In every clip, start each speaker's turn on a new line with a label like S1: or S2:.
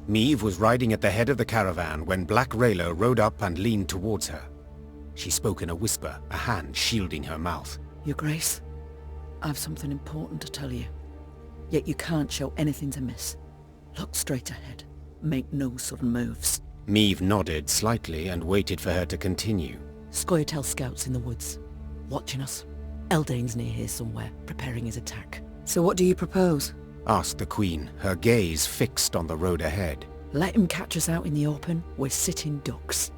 S1: Meve was riding at the head of the caravan when Black Rayla rode up and leaned towards her. She spoke in a whisper, a hand shielding her mouth.
S2: Your Grace, I've something important to tell you. Yet you can't show anything to miss. Look straight ahead. Make no sudden moves.
S1: Meve nodded slightly and waited for her to continue.
S2: Scoia'tael scouts in the woods, watching us. Eldain's near here somewhere, preparing his attack. So what do you propose?
S1: Asked the Queen, her gaze fixed on the road ahead.
S2: Let him catch us out in the open. We're sitting ducks.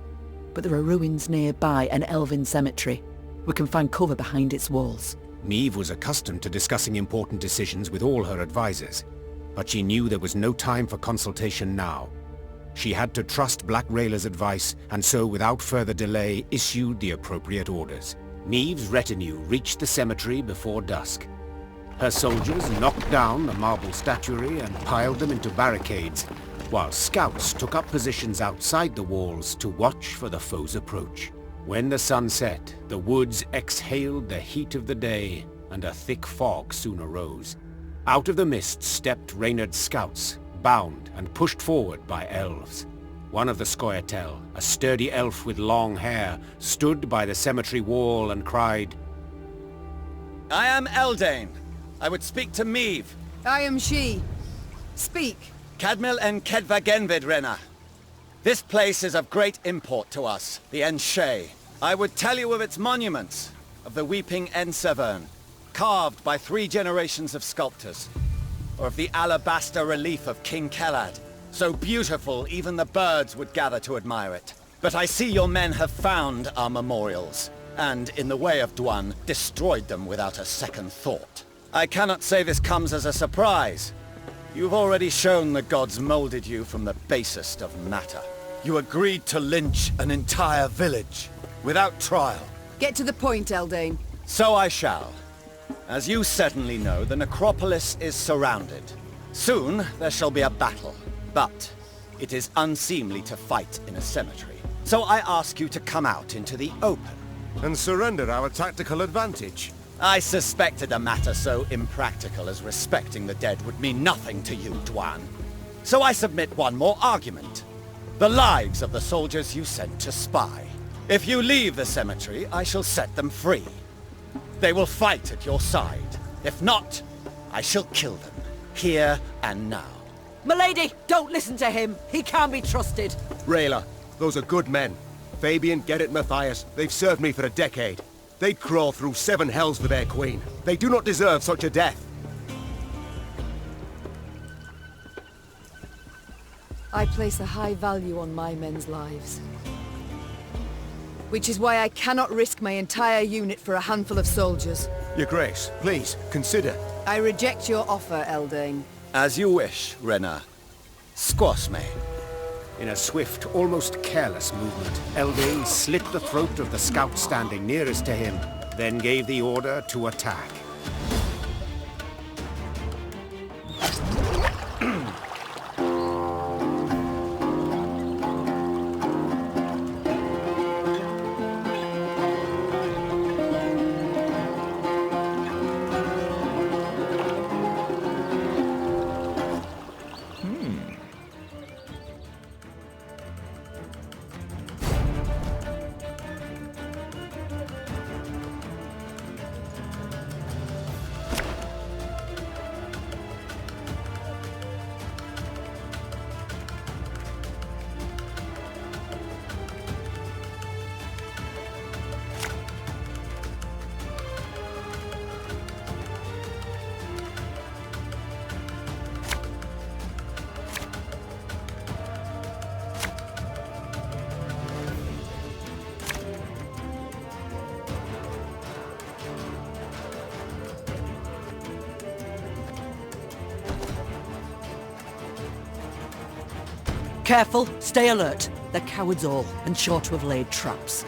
S2: But there are ruins nearby, an elven cemetery. We can find cover behind its walls.
S1: Meve was accustomed to discussing important decisions with all her advisors, but she knew there was no time for consultation now. She had to trust Black Rayla's advice, and so without further delay issued the appropriate orders. Meve's retinue reached the cemetery before dusk. Her soldiers knocked down the marble statuary and piled them into barricades, while scouts took up positions outside the walls to watch for the foe's approach. When the sun set, the woods exhaled the heat of the day, and a thick fog soon arose. Out of the mist stepped Reynard's scouts, bound and pushed forward by elves. One of the Scoia'tael, a sturdy elf with long hair, stood by the cemetery wall and cried,
S3: "I am Eldain. I would speak to Meve.
S4: I am she. Speak.
S3: Cadmil en Kedva Genvid, Rena. This place is of great import to us, the Enshe. I would tell you of its monuments, of the weeping Ensevern, carved by 3 generations of sculptors, or of the alabaster relief of King Kelad, so beautiful even the birds would gather to admire it. But I see your men have found our memorials, and in the way of Dwan, destroyed them without a second thought. I cannot say this comes as a surprise. You've already shown the gods molded you from the basest of matter. You agreed to lynch an entire village, without trial.
S4: Get to the point, Eldain.
S3: So I shall. As you certainly know, the necropolis is surrounded. Soon there shall be a battle, but it is unseemly to fight in a cemetery. So I ask you to come out into the open.
S5: And surrender our tactical advantage.
S3: I suspected a matter so impractical as respecting the dead would mean nothing to you, Dwan. So I submit one more argument. The lives of the soldiers you sent to spy. If you leave the cemetery, I shall set them free. They will fight at your side. If not, I shall kill them, here and now.
S2: Milady, don't listen to him. He can't be trusted.
S5: Rayla, those are good men. Fabian, Gerrit, Matthias, they've served me for a decade. They'd crawl through 7 hells for their queen. They do not deserve such a death.
S4: I place a high value on my men's lives. Which is why I cannot risk my entire unit for a handful of soldiers.
S5: Your Grace, please, consider.
S4: I reject your offer, Eldain.
S3: As you wish, Rena. Squash me.
S1: In a swift, almost careless movement, Eldain slit the throat of the scout standing nearest to him, then gave the order to attack.
S2: Careful, stay alert. They're cowards all, and sure to have laid traps.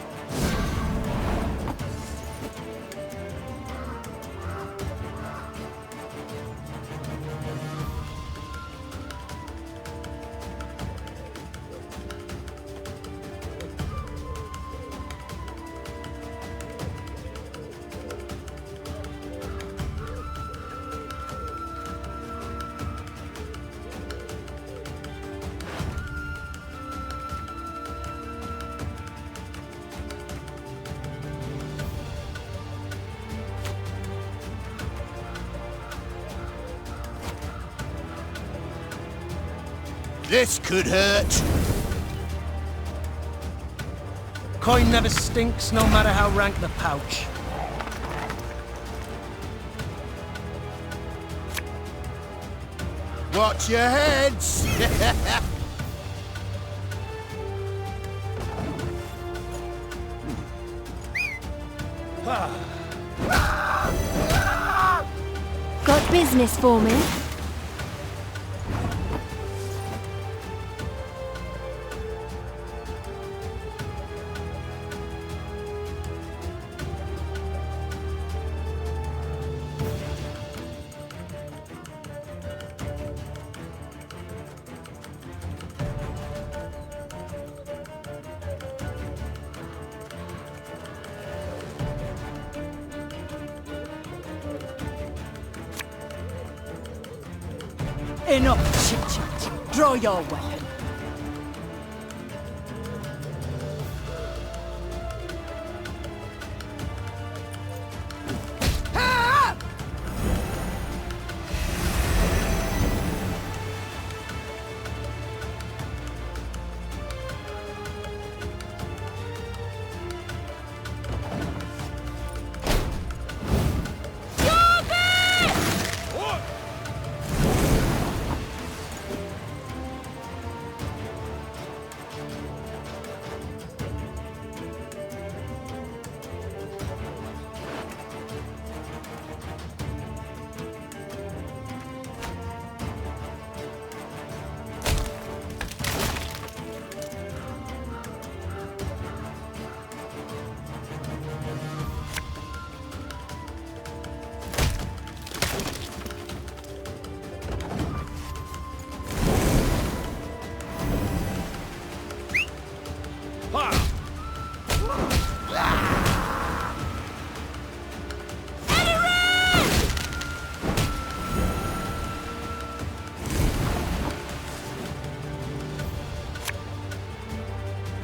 S6: This could hurt.
S7: Coin never stinks, no matter how rank the pouch.
S6: Watch your heads!
S8: Got business for me?
S2: Enough chit-chat. Draw your weapon.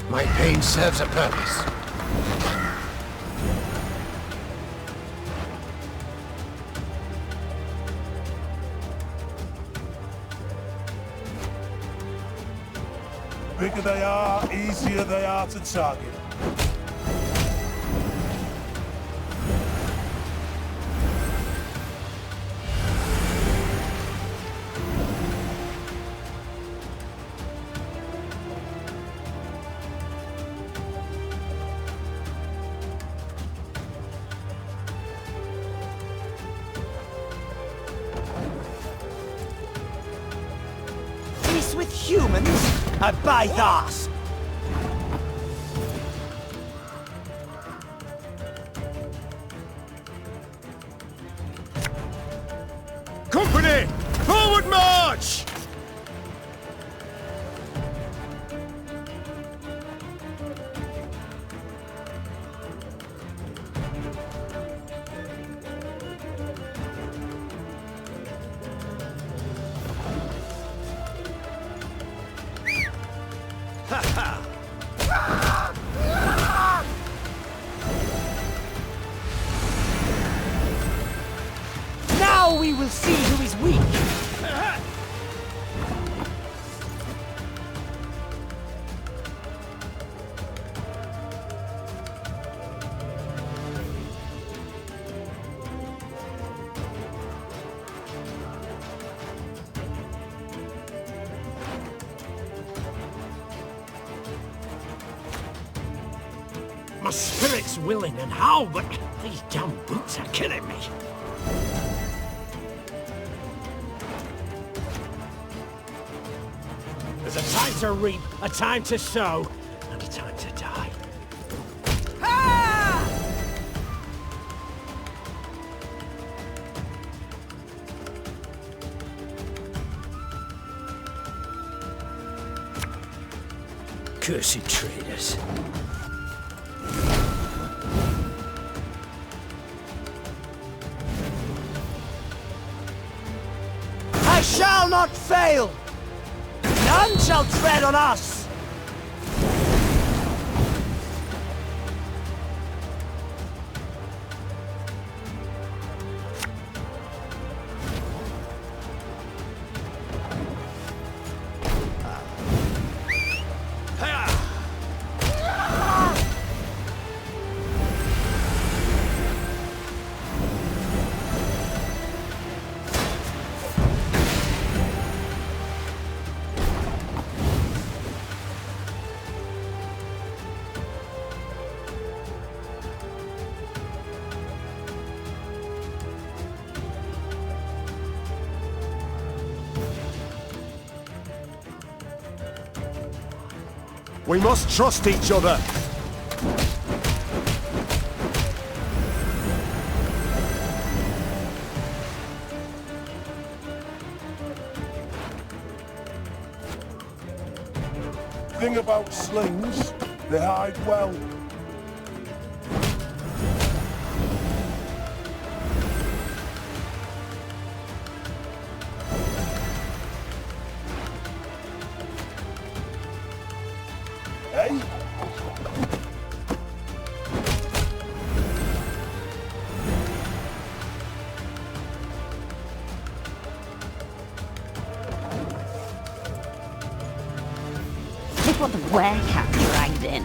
S6: My pain serves a purpose.
S9: Bigger they are, easier they are to target.
S7: Peace with humans? I buy that!
S5: Company! Forward march!
S7: Now we will see who is weak!
S10: My spirit's willing and how, but these damn boots are killing me. There's a time to reap, a time to sow, and a time to die. Cursed traitors.
S7: I shall not fail! None shall tread on us!
S5: We must trust each other.
S9: Thing about slings, they hide well. Hey?
S8: Look what the werecat dragged in.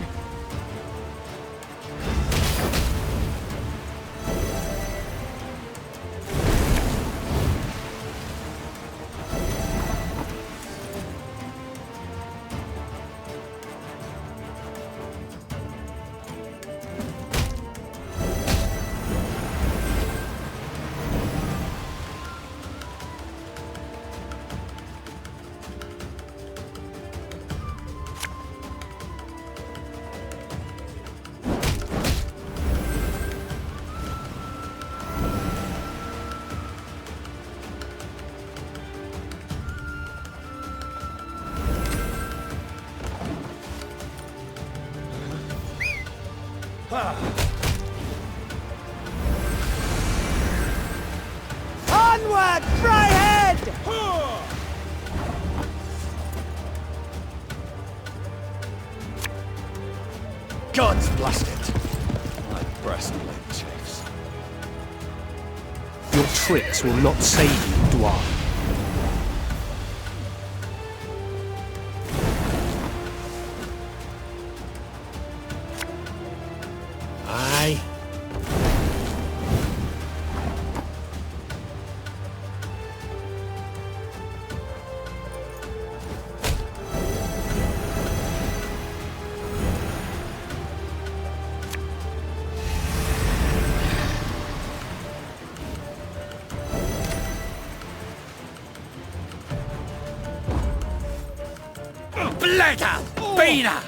S7: Onward, Fryhead!
S3: God's blast it! My breastplate chafes.
S10: Your tricks will not save you, dwarf. Aye.
S3: Bladder! Beaner!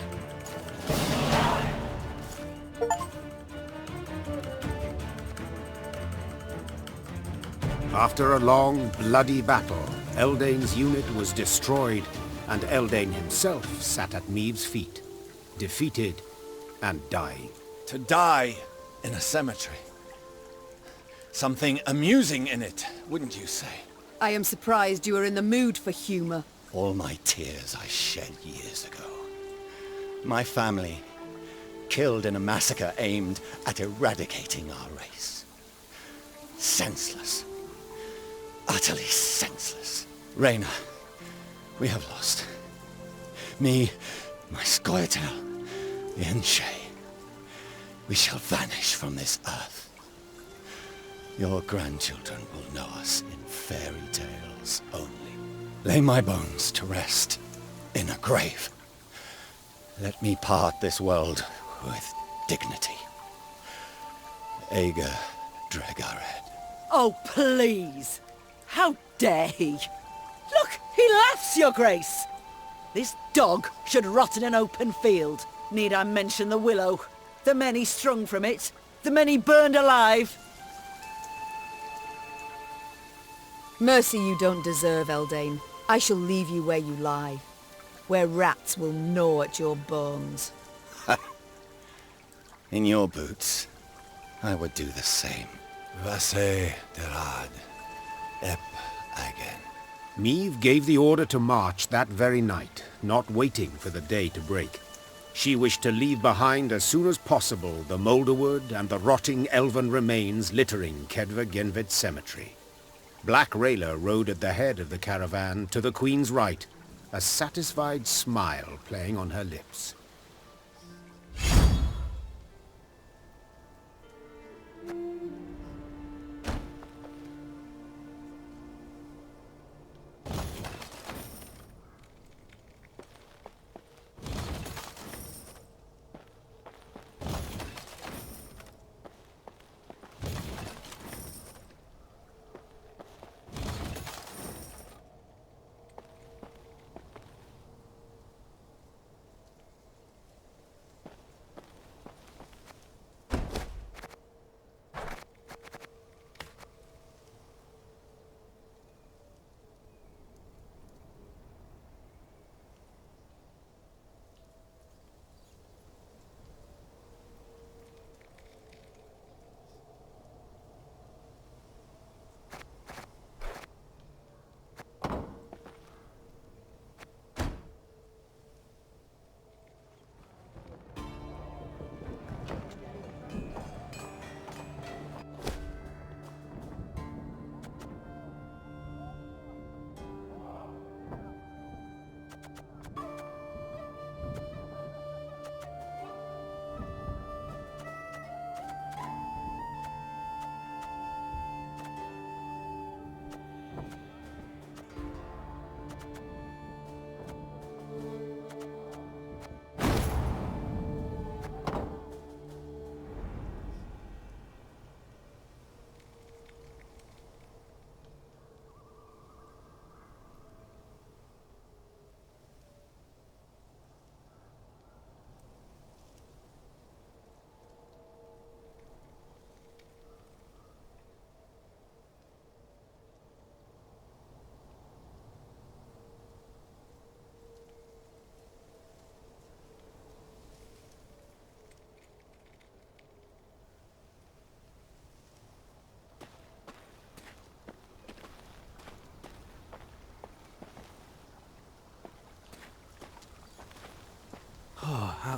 S1: After a long, bloody battle, Eldain's unit was destroyed, and Eldain himself sat at Meave's feet, defeated and dying.
S3: To die in a cemetery. Something amusing in it, wouldn't you say?
S4: I am surprised you are in the mood for humor.
S3: All my tears I shed years ago. My family, killed in a massacre aimed at eradicating our race. Senseless. Utterly senseless. Reyna, we have lost. Me, my Scoia'tael, the Enshe. We shall vanish from this earth. Your grandchildren will know us in fairy tales only. Lay my bones to rest in a grave. Let me part this world with dignity. Aedirn Dregared.
S2: Oh, please! How dare he? Look, he laughs, Your Grace! This dog should rot in an open field. Need I mention the willow? The many strung from it? The many burned alive?
S4: Mercy you don't deserve, Eldain. I shall leave you where you lie, where rats will gnaw at your bones.
S3: In your boots, I would do the same. Vasse derad, ep again.
S1: Meave gave the order to march that very night, not waiting for the day to break. She wished to leave behind as soon as possible the moulderwood and the rotting elven remains littering Kedva Genvid Cemetery. Black Rayla rode at the head of the caravan to the Queen's right, a satisfied smile playing on her lips.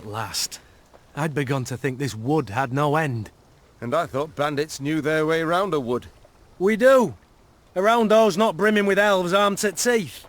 S7: At last. I'd begun to think this wood had no end.
S5: And I thought bandits knew their way round a wood.
S7: We do. Around those not brimming with elves armed to teeth.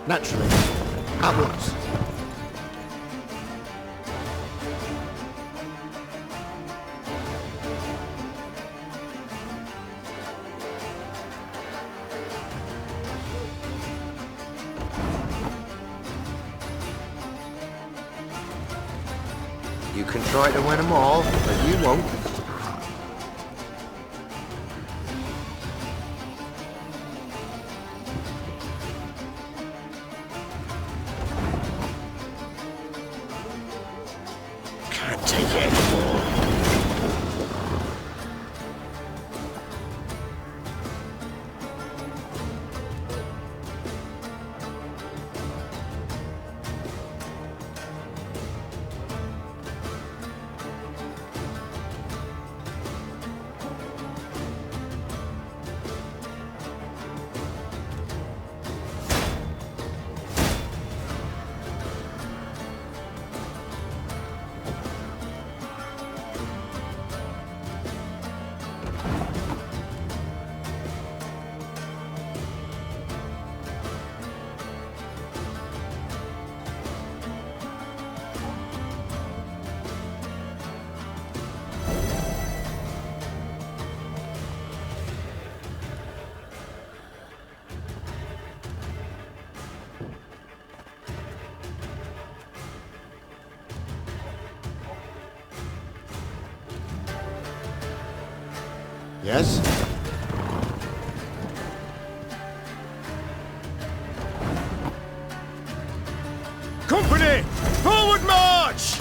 S6: Naturally. At once.
S11: You can try to win them all, but you won't.
S6: Can't take it anymore. Yes?
S5: Company! Forward march!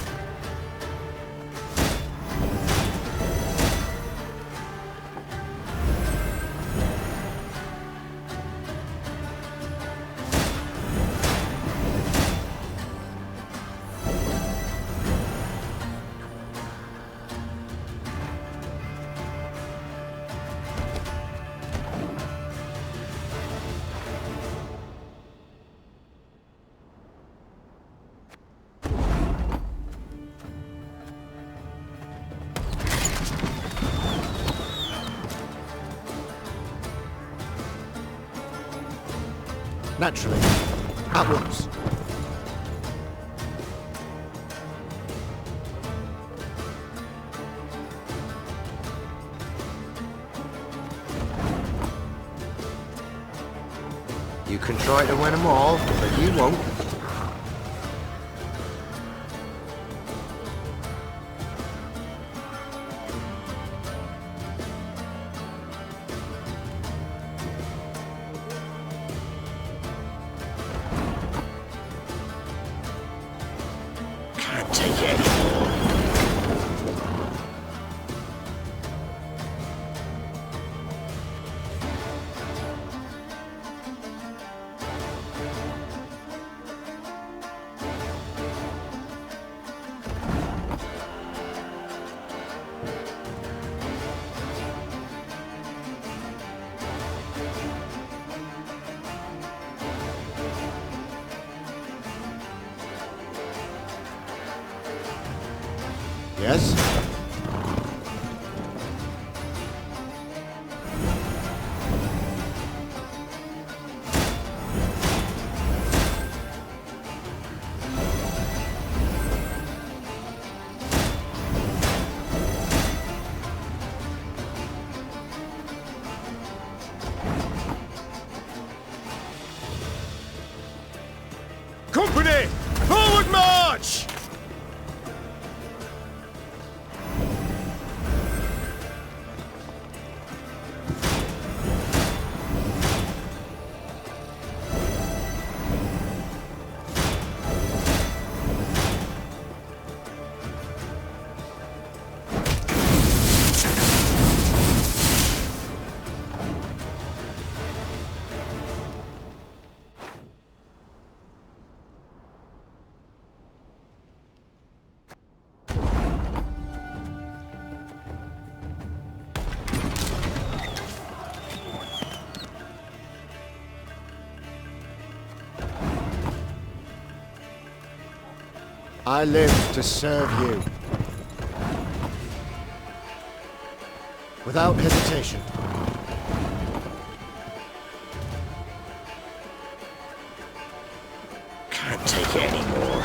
S6: Naturally. At once.
S11: You can can try to win them all, but you won't.
S10: Can't take it anymore.
S6: Yes?
S5: Company! Forward march!
S6: I live to serve you. Without hesitation.
S10: Can't take it anymore.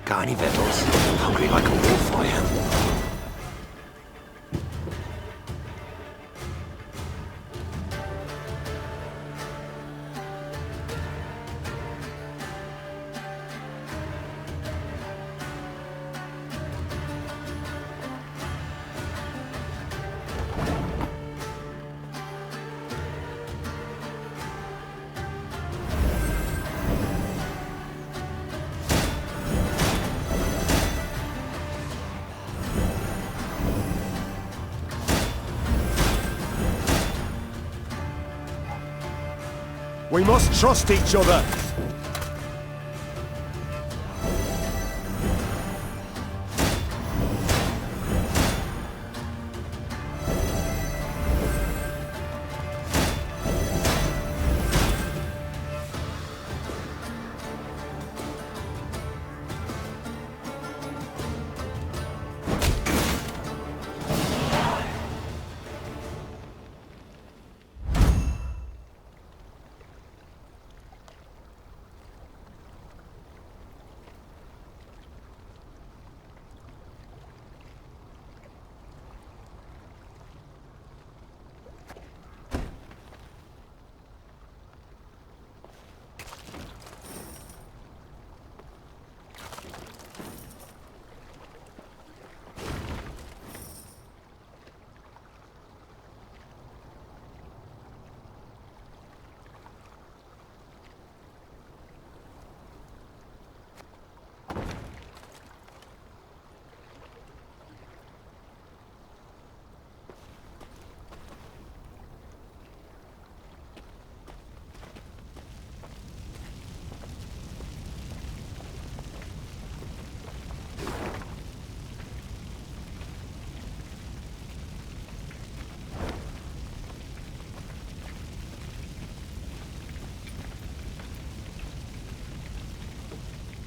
S10: Got any victuals? Hungry like a wolf, I am.
S5: We must trust each other.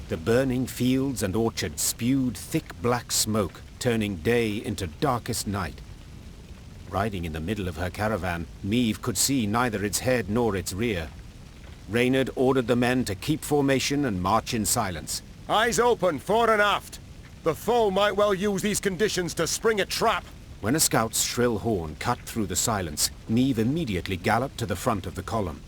S1: The burning fields and orchards spewed thick black smoke, turning day into darkest night. Riding in the middle of her caravan, Meve could see neither its head nor its rear. Reynard ordered the men to keep formation and march in silence.
S5: Eyes open, fore and aft. The foe might well use these conditions to spring a trap.
S1: When a scout's shrill horn cut through the silence, Meve immediately galloped to the front of the column.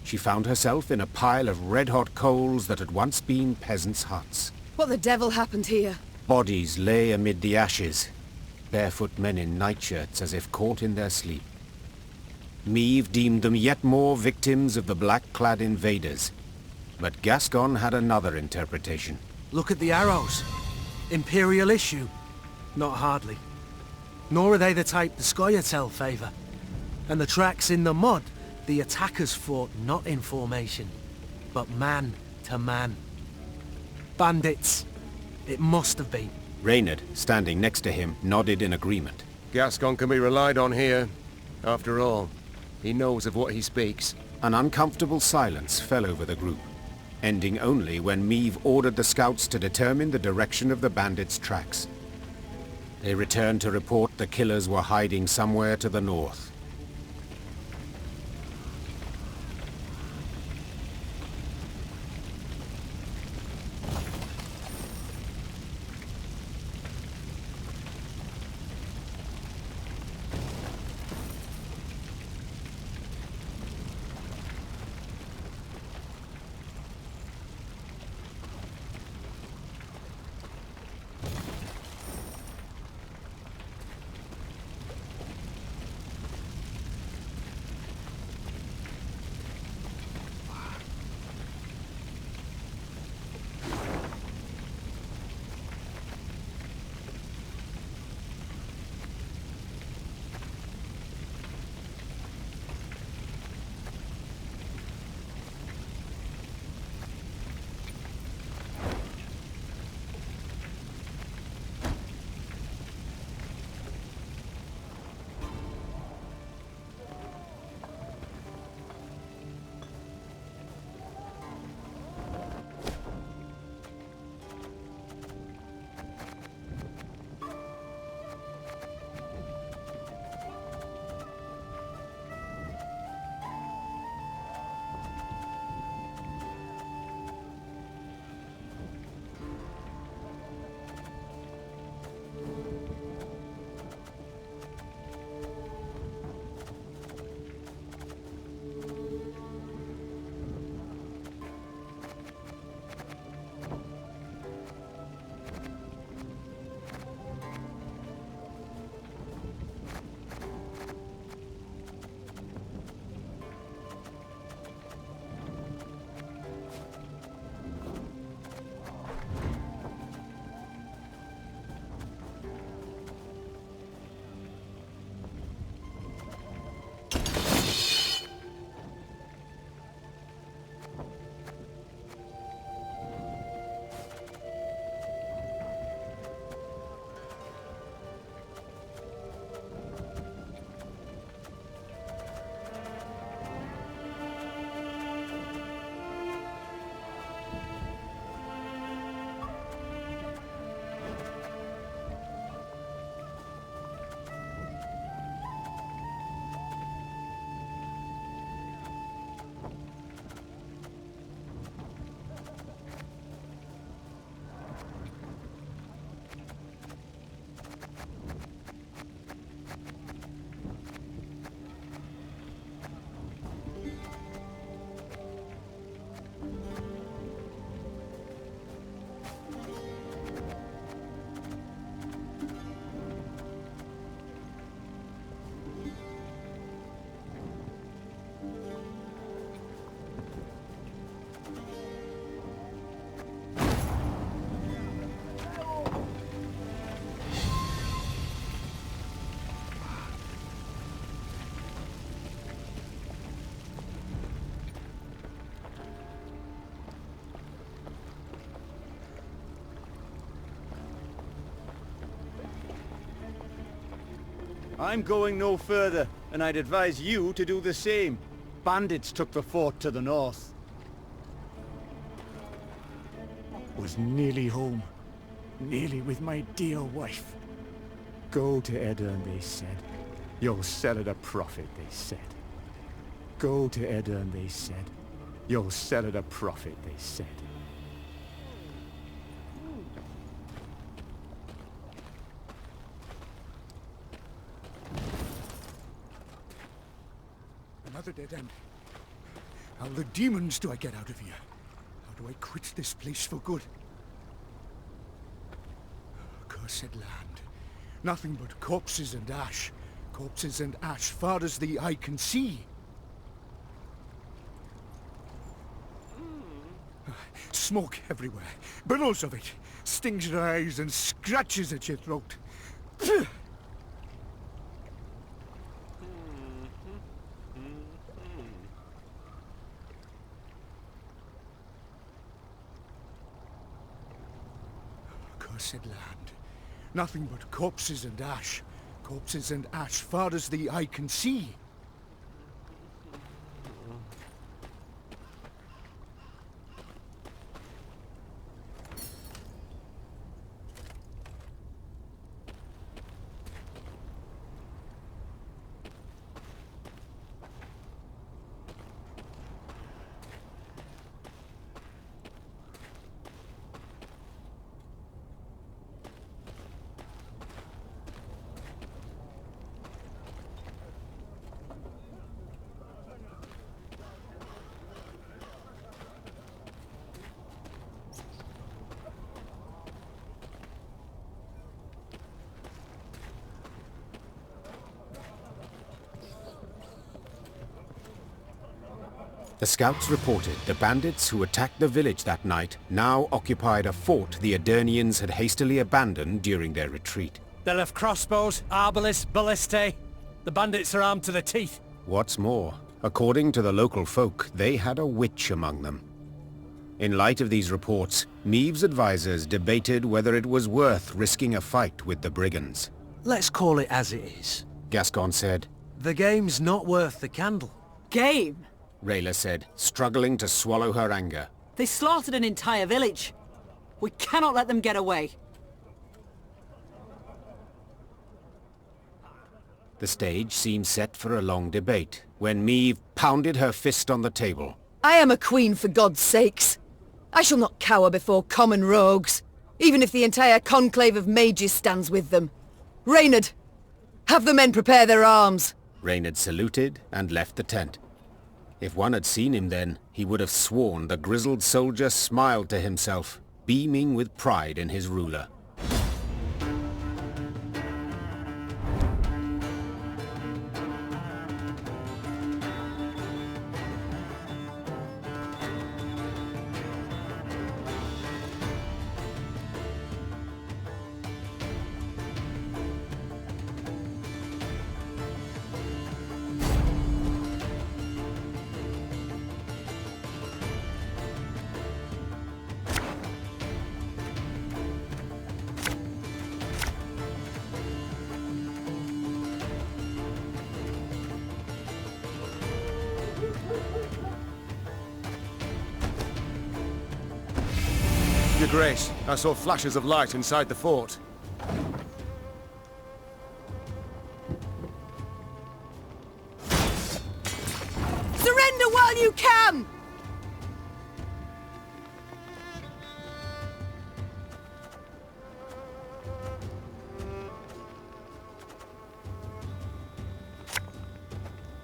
S1: She found herself in a pile of red-hot coals that had once been peasants' huts.
S4: What the devil happened here?
S1: Bodies lay amid the ashes, barefoot men in nightshirts as if caught in their sleep. Meve deemed them yet more victims of the black-clad invaders. But Gascon had another interpretation.
S7: Look at the arrows. Imperial issue? Not hardly. Nor are they the type the Scoia'tael favour. And the tracks in the mud, the attackers fought not in formation, but man to man. Bandits. It must have been.
S1: Reynard, standing next to him, nodded in agreement.
S5: Gascon can be relied on here. After all, he knows of what he speaks.
S1: An uncomfortable silence fell over the group, ending only when Meve ordered the scouts to determine the direction of the bandits' tracks. They returned to report the killers were hiding somewhere to the north.
S3: I'm going no further, and I'd advise you to do the same. Bandits took the fort to the north.
S10: Was nearly home. Nearly with my dear wife. Go to Aedirn, they said.
S12: You'll sell at a profit, they said. Go to Aedirn, they said. You'll sell at a profit, they said.
S9: Another dead end. How the demons do I get out of here? How do I quit this place for good? Cursed land. Nothing but corpses and ash. Corpses and ash far as the eye can see. Smoke everywhere. Billows of it. Stings your eyes and scratches at your throat. Cursed land. Nothing but corpses and ash. Corpses and ash far as the eye can see.
S1: The scouts reported the bandits who attacked the village that night now occupied a fort the Aedirnians had hastily abandoned during their retreat.
S10: They'll have crossbows, arbalists, ballistae. The bandits are armed to the teeth.
S1: What's more, according to the local folk, they had a witch among them. In light of these reports, Meave's advisors debated whether it was worth risking a fight with the brigands.
S7: Let's call it as it is.
S1: Gascon said.
S7: The game's not worth the candle.
S2: Game?
S1: Rayla said, struggling to swallow her anger.
S2: They slaughtered an entire village. We cannot let them get away.
S1: The stage seemed set for a long debate, when Meave pounded her fist on the table.
S4: I am a queen, for God's sakes. I shall not cower before common rogues, even if the entire conclave of mages stands with them. Reynard, have the men prepare their arms.
S1: Reynard saluted and left the tent. If one had seen him then, he would have sworn the grizzled soldier smiled to himself, beaming with pride in his ruler.
S5: Your Grace, I saw flashes of light inside the fort.
S4: Surrender while you can!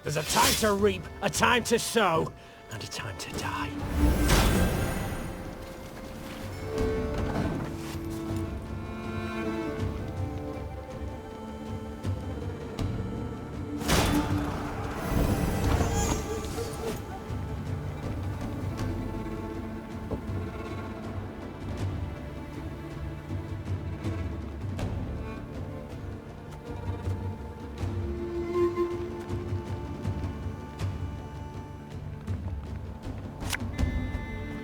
S10: There's a time to reap, a time to sow, and a time to die.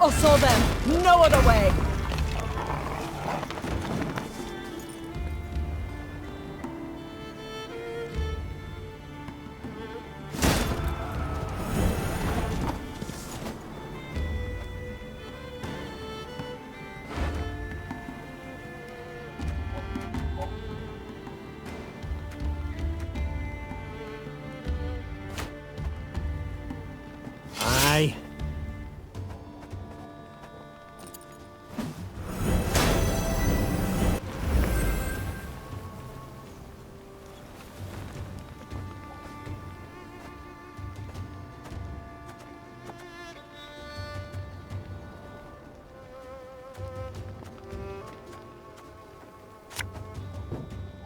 S2: I saw them. No other way.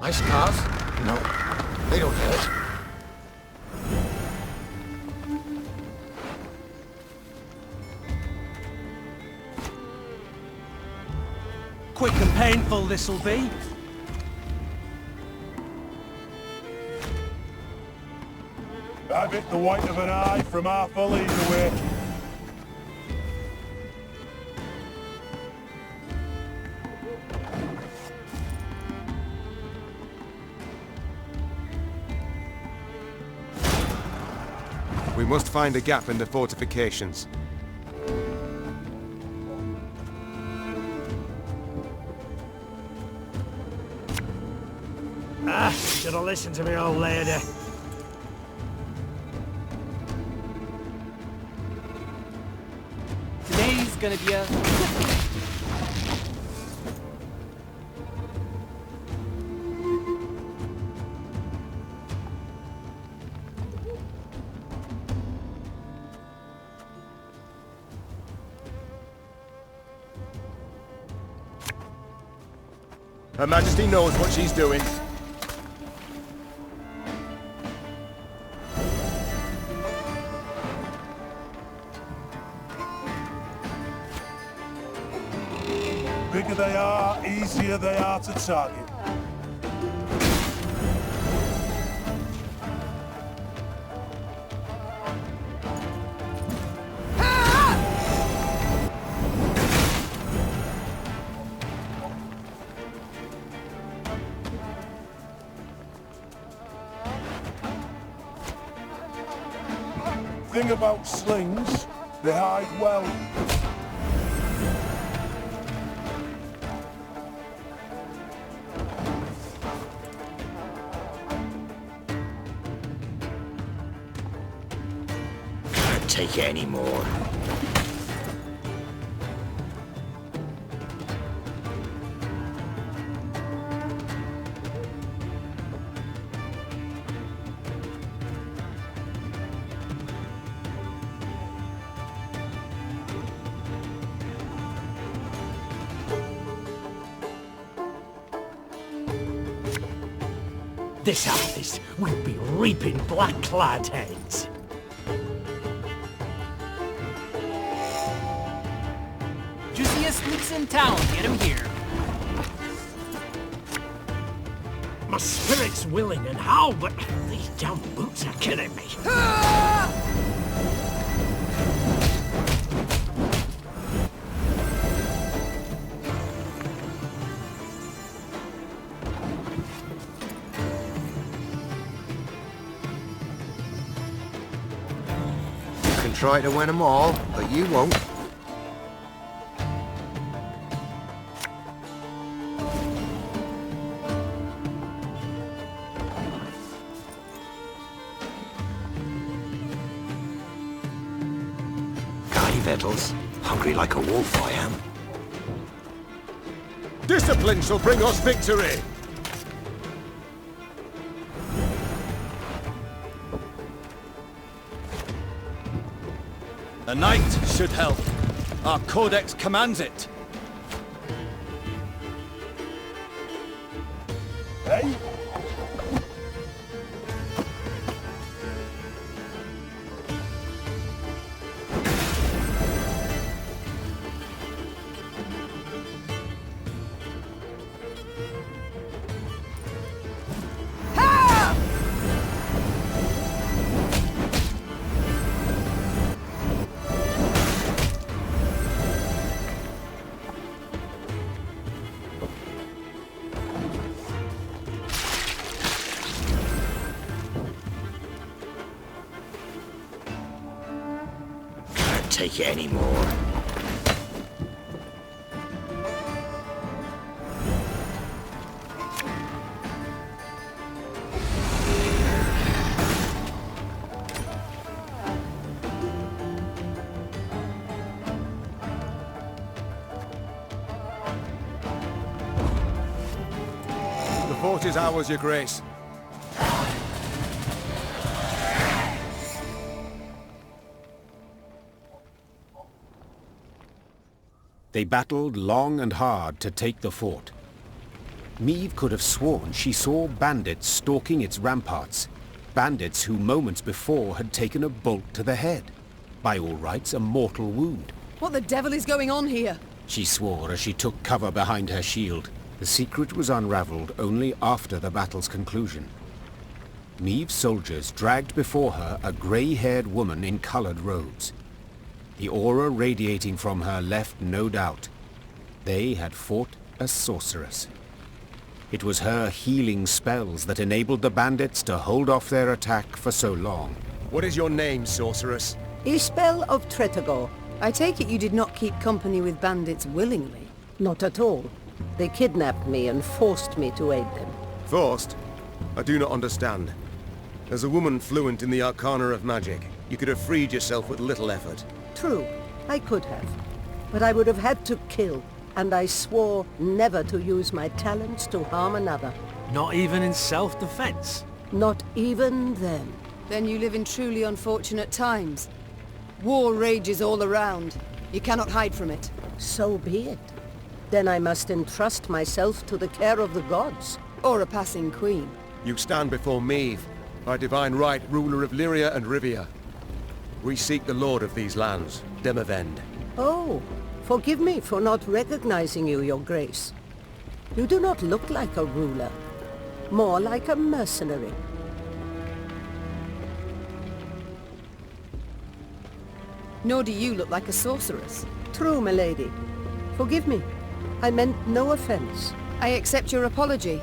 S6: My scars? No. They don't hurt.
S7: Quick and painful this'll be.
S13: I bit the white of an eye from half a league away.
S5: We must find a gap in the fortifications.
S10: Should have listened to me, old lady.
S2: Today's gonna be a...
S5: Her Majesty knows what she's doing.
S13: Bigger they are, easier they are to target. Thing about slings, they hide well.
S6: Can't take it anymore.
S10: This harvest will be reaping black-clad heads.
S2: Juiciest meats in town, get him here.
S10: My spirit's willing and how, but these damn boots are killing me.
S11: Try to win them all, but you won't. Guy Vettles, hungry like a wolf I am.
S5: Discipline shall bring us victory!
S3: A knight should help. Our codex commands it.
S13: Hey?
S6: Take it anymore.
S5: The fort is ours, Your Grace.
S1: They battled long and hard to take the fort. Meve could have sworn she saw bandits stalking its ramparts. Bandits who moments before had taken a bolt to the head. By all rights, a mortal wound.
S4: What the devil is going on here?
S1: She swore as she took cover behind her shield. The secret was unraveled only after the battle's conclusion. Meve's soldiers dragged before her a grey-haired woman in colored robes. The aura radiating from her left no doubt. They had fought a sorceress. It was her healing spells that enabled the bandits to hold off their attack for so long.
S5: What is your name, sorceress?
S14: Ispel of Tretogor.
S4: I take it you did not keep company with bandits willingly?
S14: Not at all. They kidnapped me and forced me to aid them.
S5: Forced? I do not understand. As a woman fluent in the arcana of magic, you could have freed yourself with little effort.
S14: True, I could have. But I would have had to kill, and I swore never to use my talents to harm another.
S7: Not even in self-defense?
S14: Not even then.
S4: Then you live in truly unfortunate times. War rages all around. You cannot hide from it.
S14: So be it. Then I must entrust myself to the care of the gods.
S4: Or a passing queen.
S5: You stand before Meve, by divine right ruler of Lyria and Rivia. We seek the lord of these lands, Demavend.
S14: Oh, forgive me for not recognizing you, your grace. You do not look like a ruler. More like a mercenary.
S4: Nor do you look like a sorceress.
S14: True, milady. Forgive me. I meant no offense.
S4: I accept your apology,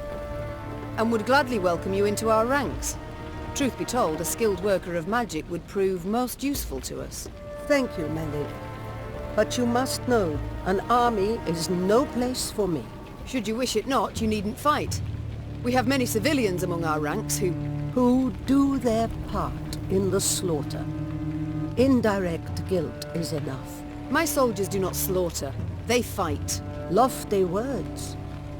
S4: and would gladly welcome you into our ranks. Truth be told, a skilled worker of magic would prove most useful to us.
S14: Thank you, my lady. But you must know, an army is no place for me.
S4: Should you wish it not, you needn't fight. We have many civilians among our ranks
S14: who do their part in the slaughter. Indirect guilt is enough.
S4: My soldiers do not slaughter. They fight.
S14: Lofty words.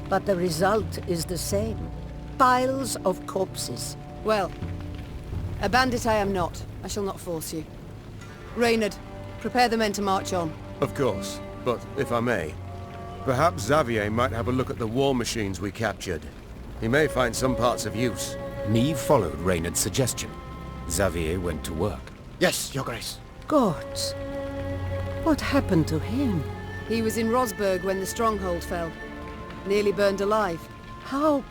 S14: But the result is the same. Piles of corpses.
S4: Well, a bandit I am not. I shall not force you. Reynard, prepare the men to march on.
S5: Of course, but if I may, perhaps Xavier might have a look at the war machines we captured. He may find some parts of use.
S1: Neve followed Reynard's suggestion. Xavier went to work.
S6: Yes, your grace.
S14: Gods. What happened to him?
S4: He was in Rosberg when the stronghold fell. Nearly burned alive.
S14: How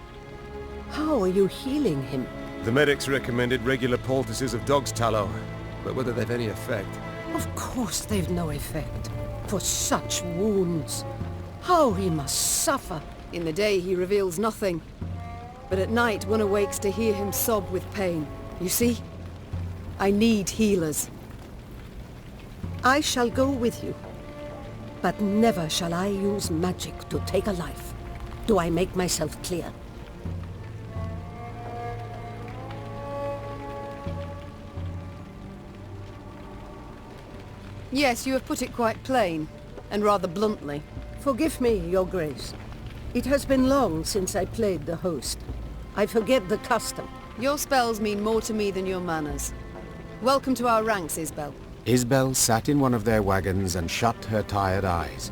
S14: are you healing him?
S5: The medics recommended regular poultices of dog's tallow, but whether they've any effect...
S14: Of course they've no effect. For such wounds. How he must suffer.
S4: In the day he reveals nothing. But at night one awakes to hear him sob with pain. You see? I need healers.
S14: I shall go with you. But never shall I use magic to take a life. Do I make myself clear?
S4: Yes, you have put it quite plain, and rather bluntly.
S14: Forgive me, your grace. It has been long since I played the host. I forget the custom.
S4: Your spells mean more to me than your manners. Welcome to our ranks, Isbel.
S1: Isbel sat in one of their wagons and shut her tired eyes.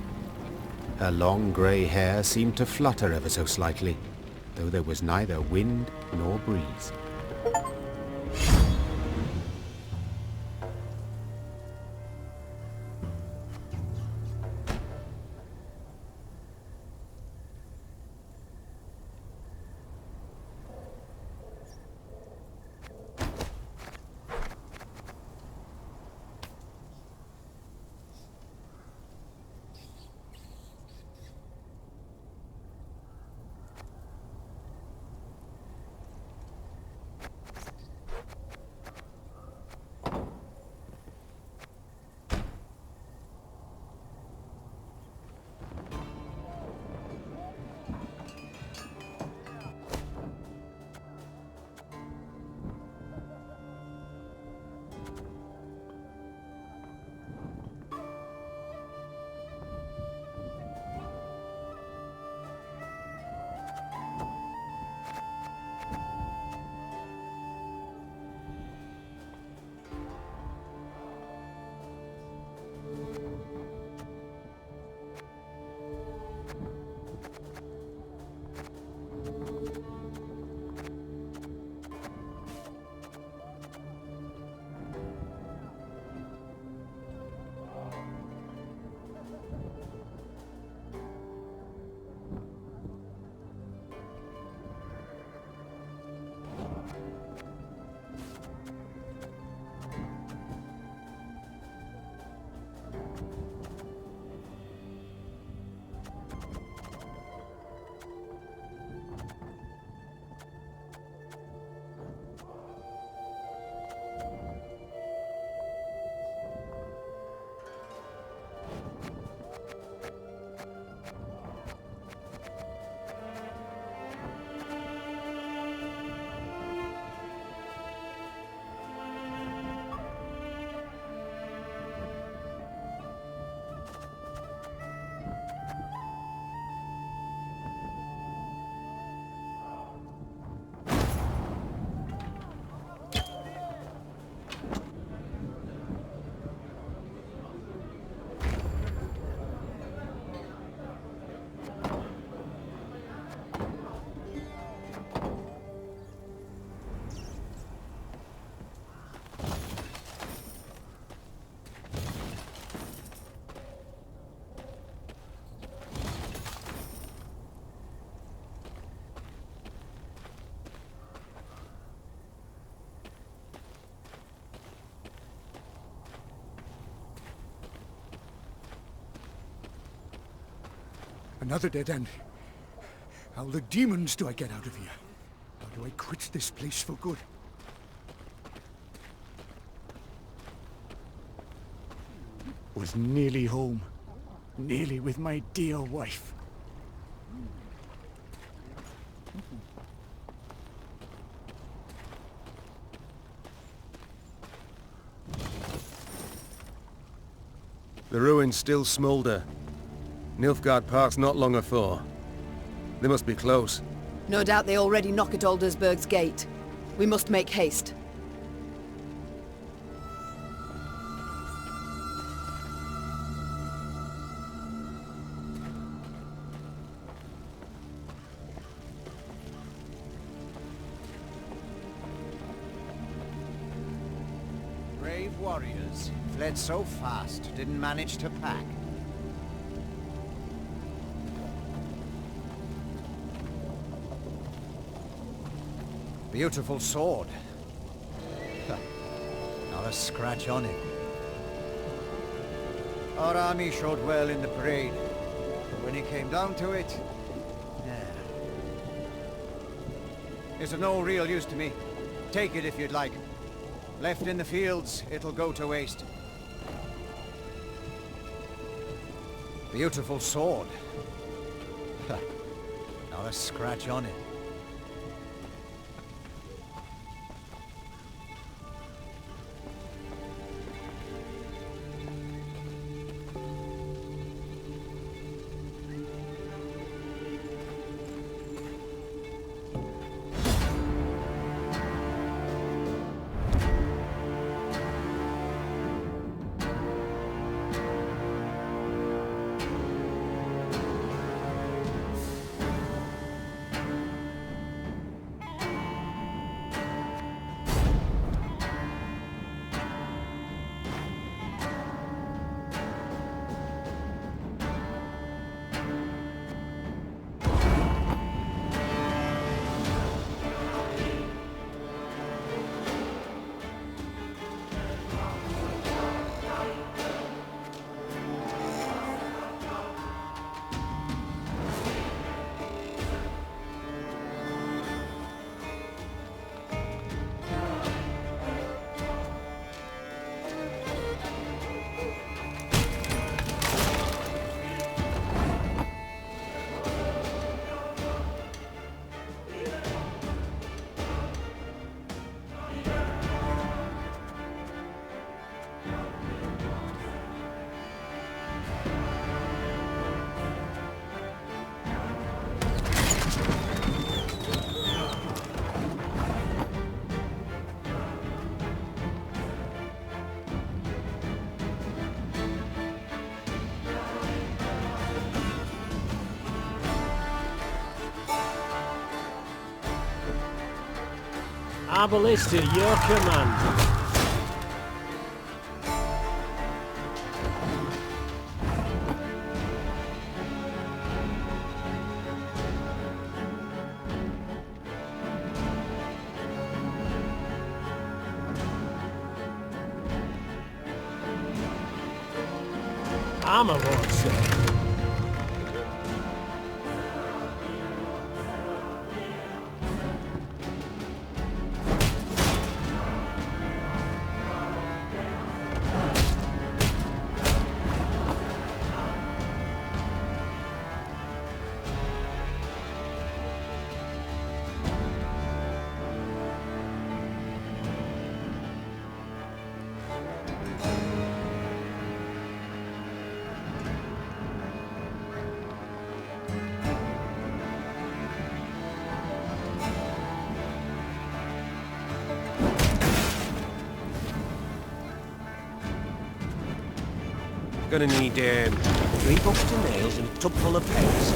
S1: Her long grey hair seemed to flutter ever so slightly, though there was neither wind nor breeze.
S9: Another dead end. How the demons do I get out of here? How do I quit this place for good? Was nearly home. Nearly with my dear wife.
S5: The ruins still smoulder. Nilfgaard Park's not long afore. They must be close.
S4: No doubt they already knock at Aldersburg's gate. We must make haste.
S11: Brave warriors, fled so fast, didn't manage to pack. Beautiful sword. Not a scratch on it. Our army showed well in the parade, but when it came down to it, it's of no real use to me. Take it if you'd like. Left in the fields, it'll go to waste. Beautiful sword. Not a scratch on it.
S10: Our ballista, your command. Armor ward, sir.
S5: Gonna need,
S6: 3 books of nails and a tub full of pens.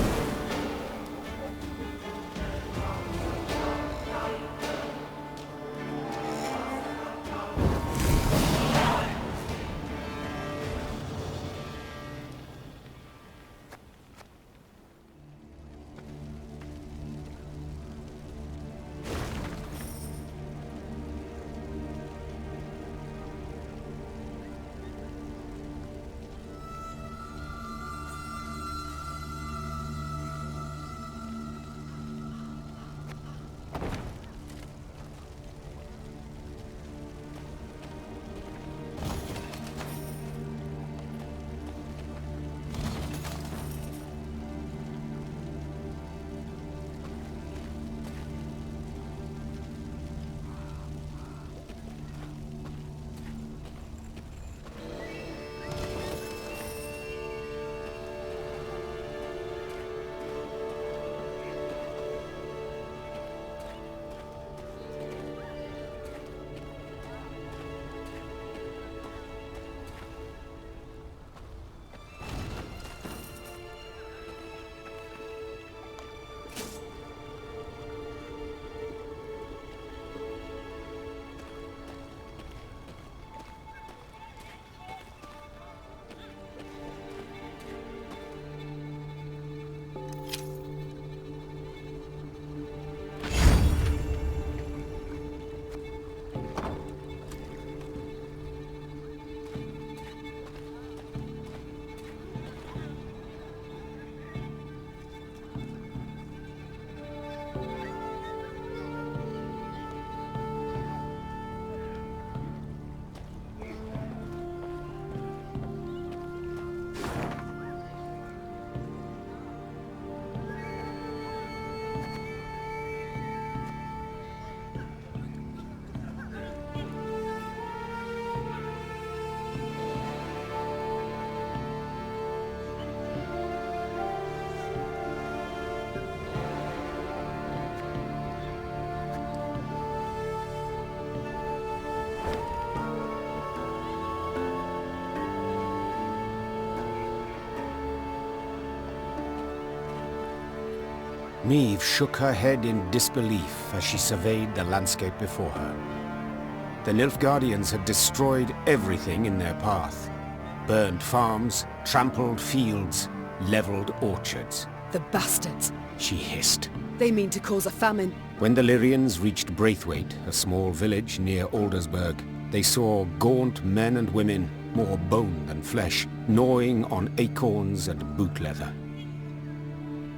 S1: Maeve shook her head in disbelief as she surveyed the landscape before her. The Nilfgaardians had destroyed everything in their path. Burned farms, trampled fields, leveled orchards.
S4: The bastards!
S1: She hissed.
S4: They mean to cause a famine.
S1: When the Lyrians reached Braithwaite, a small village near Aldersburg, they saw gaunt men and women, more bone than flesh, gnawing on acorns and boot leather.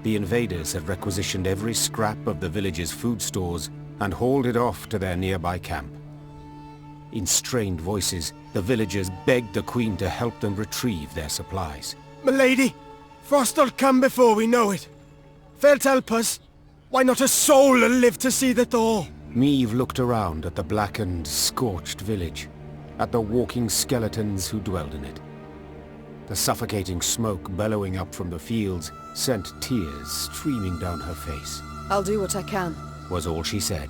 S1: The invaders had requisitioned every scrap of the village's food stores and hauled it off to their nearby camp. In strained voices, the villagers begged the Queen to help them retrieve their supplies.
S7: Milady, Frost'll come before we know it. They'll help us. Why not a soul will live to see the thaw?
S1: Maeve looked around at the blackened, scorched village, at the walking skeletons who dwelled in it. The suffocating smoke bellowing up from the fields sent tears streaming down her face.
S4: I'll do what I can,
S1: was all she said.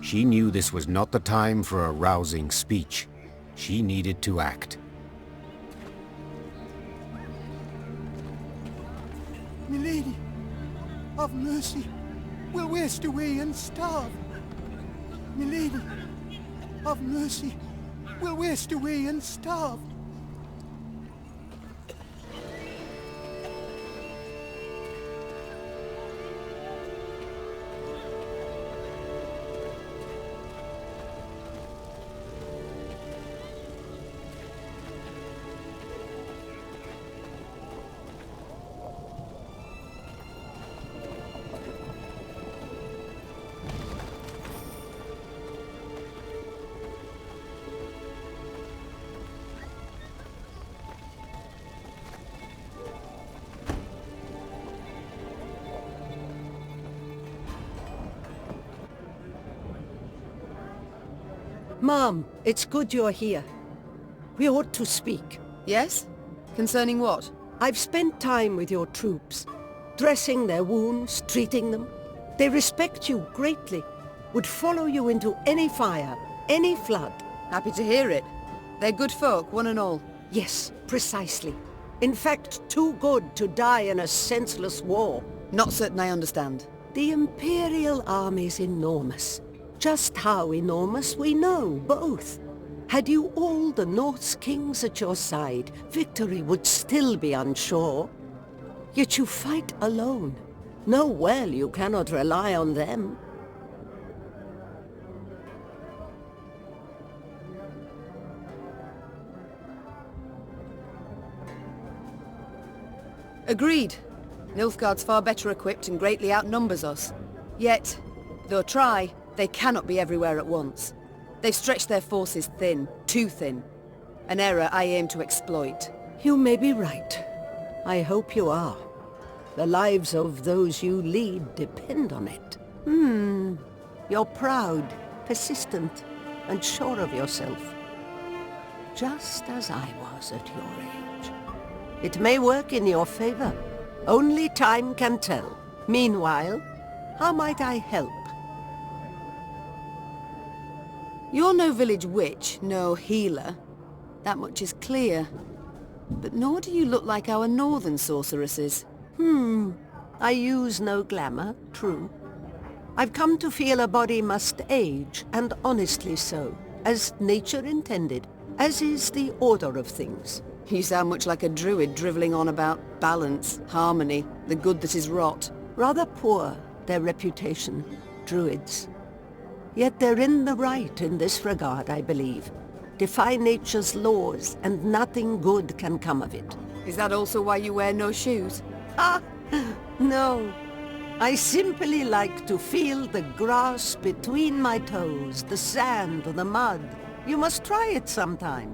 S1: She knew this was not the time for a rousing speech. She needed to act.
S9: Milady, have mercy. We'll waste away and starve. Milady, have mercy. We'll waste away and starve.
S14: Mom, it's good you're here. We ought to speak.
S4: Yes? Concerning what?
S14: I've spent time with your troops, dressing their wounds, treating them. They respect you greatly, would follow you into any fire, any flood.
S4: Happy to hear it. They're good folk, one and all.
S14: Yes, precisely. In fact, too good to die in a senseless war.
S4: Not certain I understand.
S14: The Imperial army's enormous. Just how enormous we know, both. Had you all the Norse kings at your side, victory would still be unsure. Yet you fight alone. Know well you cannot rely on them.
S4: Agreed. Nilfgaard's far better equipped and greatly outnumbers us. Yet, though try, they cannot be everywhere at once. They've stretched their forces thin, too thin. An error I aim to exploit.
S14: You may be right. I hope you are. The lives of those you lead depend on it. You're proud, persistent, and sure of yourself. Just as I was at your age. It may work in your favor. Only time can tell. Meanwhile, how might I help?
S4: You're no village witch, no healer. That much is clear. But nor do you look like our northern sorceresses.
S14: I use no glamour, true. I've come to feel a body must age, and honestly so, as nature intended, as is the order of things.
S4: You sound much like a druid drivelling on about balance, harmony, the good that is rot.
S14: Rather poor, their reputation, druids. Yet they're in the right in this regard, I believe. Defy nature's laws, and nothing good can come of it.
S4: Is that also why you wear no shoes?
S14: Ah, no. I simply like to feel the grass between my toes, the sand, the mud. You must try it sometime.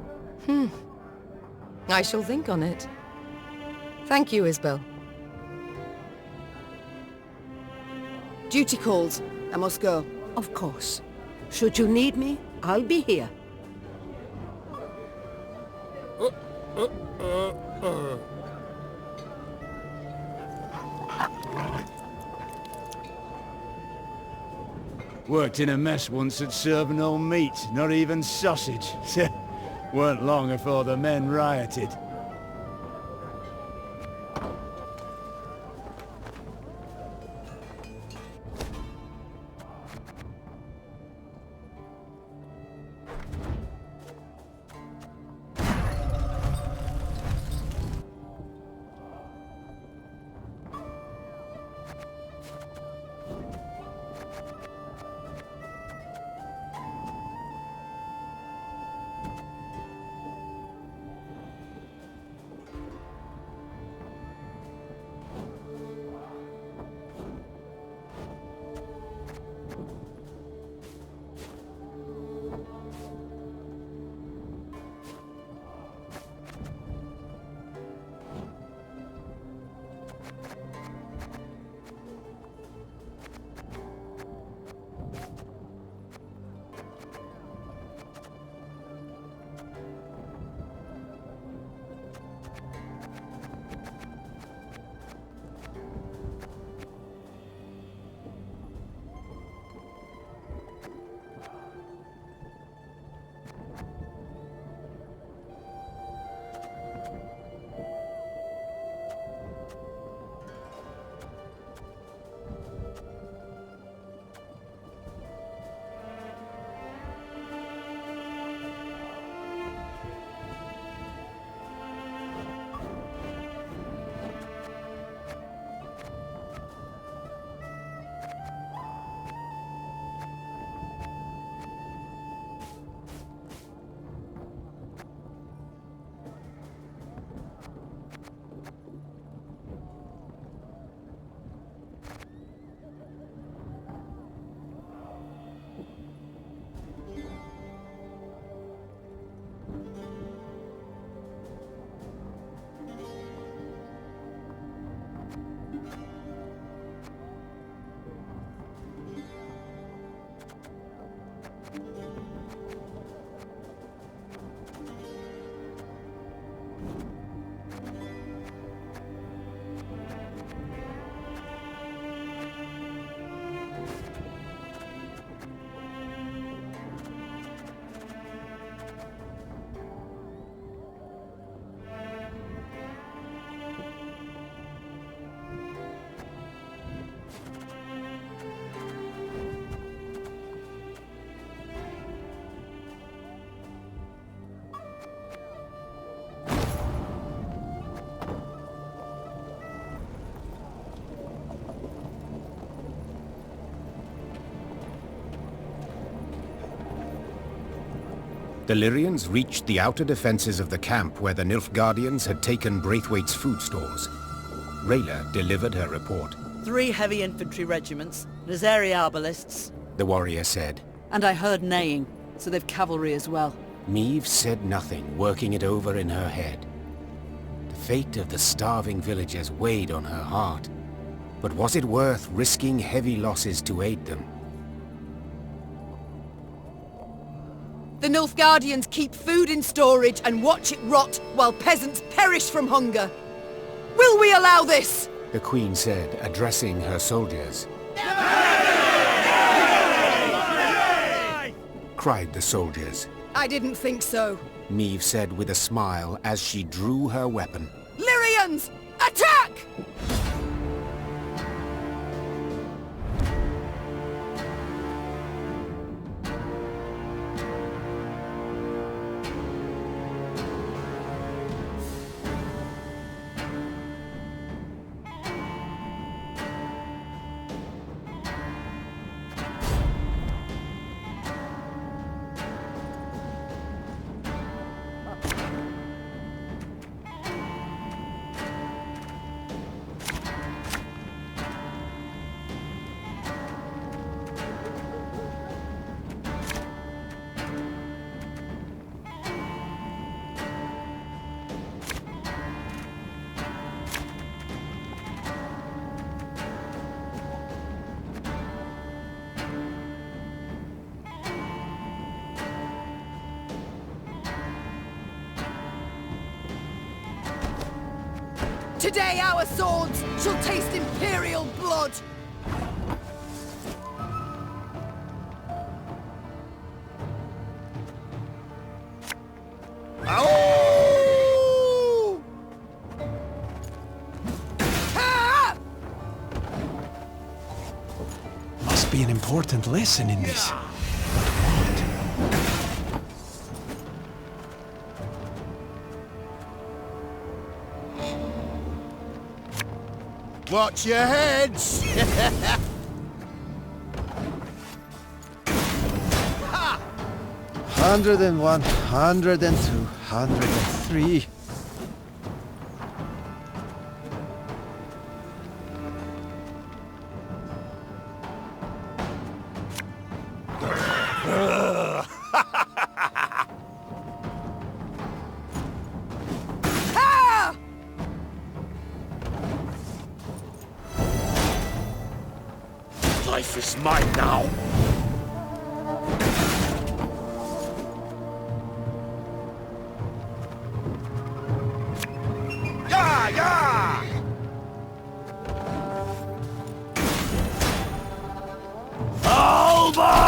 S4: I shall think on it. Thank you, Isbel. Duty calls. I must go.
S14: Of course. Should you need me, I'll be here.
S11: Worked in a mess once at serving no meat, not even sausage. Weren't long before the men rioted.
S1: The Lyrians reached the outer defenses of the camp where the Nilfgaardians had taken Braithwaite's food stores. Rayla delivered her report.
S2: 3 heavy infantry regiments, Nazari arbalists.
S1: The warrior said.
S4: And I heard neighing, so they've cavalry as well.
S1: Meve said nothing, working it over in her head. The fate of the starving villagers weighed on her heart. But was it worth risking heavy losses to aid them?
S4: The Nilfgaardians keep food in storage and watch it rot while peasants perish from hunger. Will we allow this?
S1: The Queen said, addressing her soldiers. Cried the soldiers.
S4: I didn't think so.
S1: Meve said with a smile as she drew her weapon.
S4: Lyrians! Attack! Today our swords shall taste Imperial blood!
S11: Ow!
S4: Ah!
S10: Must be an important lesson in this.
S11: Watch your heads!
S15: 101, 102, 103.
S6: Life is mine now.
S11: Yeah, yeah!
S6: Alba!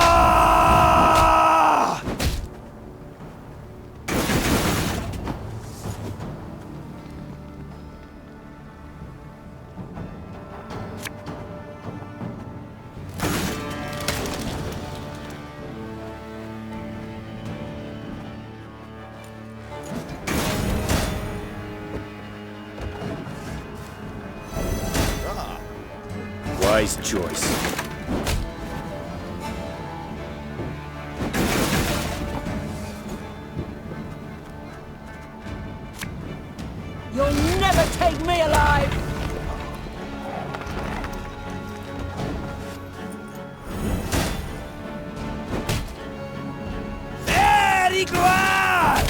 S6: Wise choice.
S2: You'll never take me alive!
S6: Very good!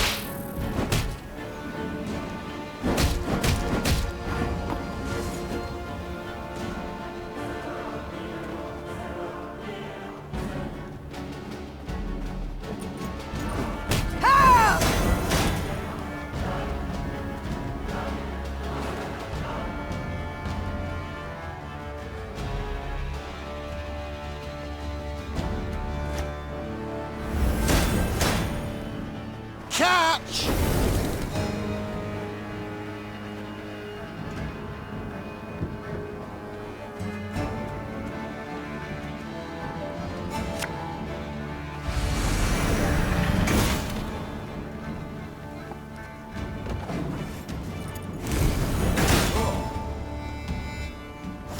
S11: Catch!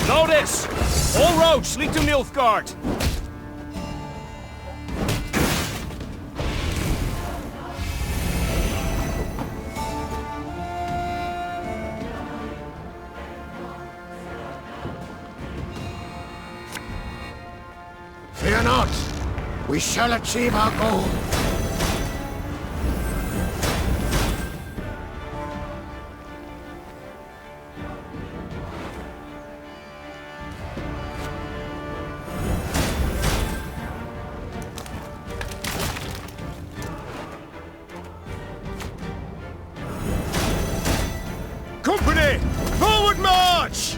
S6: Notice! All roads lead to Nilfgaard! We shall achieve our goal.
S5: Company! Forward march!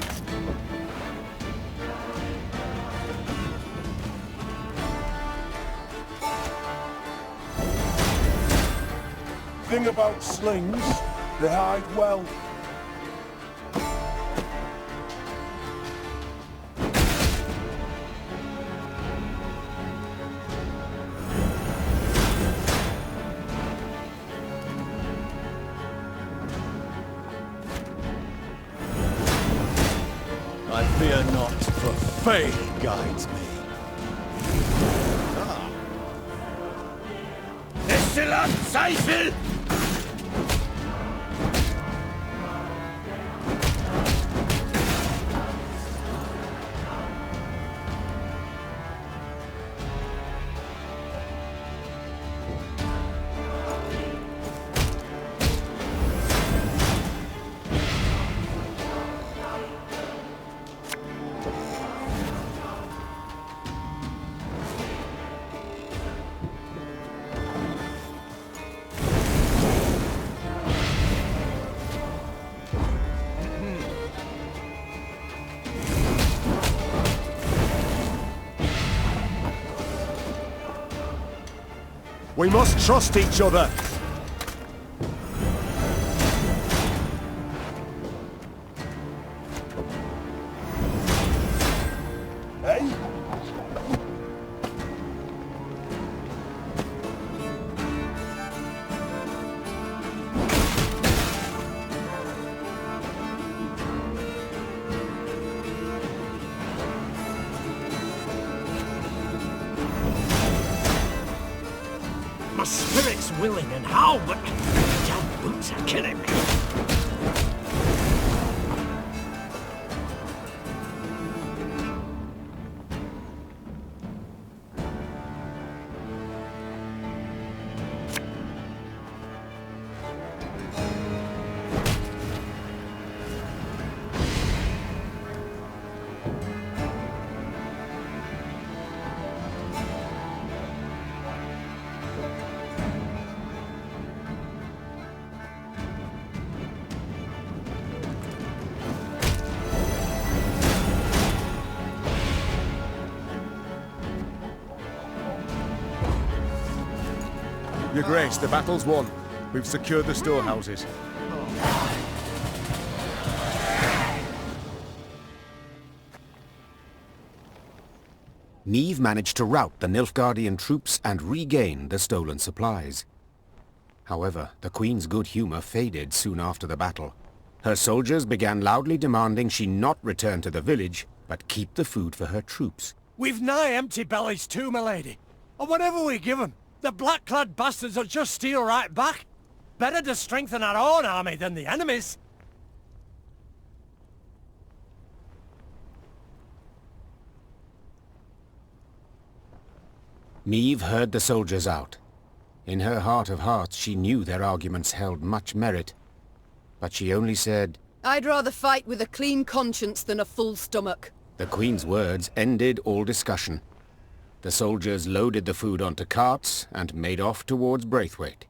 S13: Thing about slings, they hide well.
S3: I fear not, for faith guides me.
S10: Excellent, Seifel!
S5: We must trust each other.
S13: Hey?
S10: My spirit's willing and how, but these damn boots are killing me.
S5: Your Grace, the battle's won. We've secured the storehouses.
S1: Niamh managed to rout the Nilfgaardian troops and regain the stolen supplies. However, the Queen's good humor faded soon after the battle. Her soldiers began loudly demanding she not return to the village, but keep the food for her troops.
S10: We've nigh empty bellies too, my lady. And whatever we give them, the black-clad bastards will just steal right back. Better to strengthen our own army than the enemy's.
S1: Niamh heard the soldiers out. In her heart of hearts she knew their arguments held much merit. But she only said,
S4: I'd rather fight with a clean conscience than a full stomach.
S1: The Queen's words ended all discussion. The soldiers loaded the food onto carts and made off towards Braithwaite.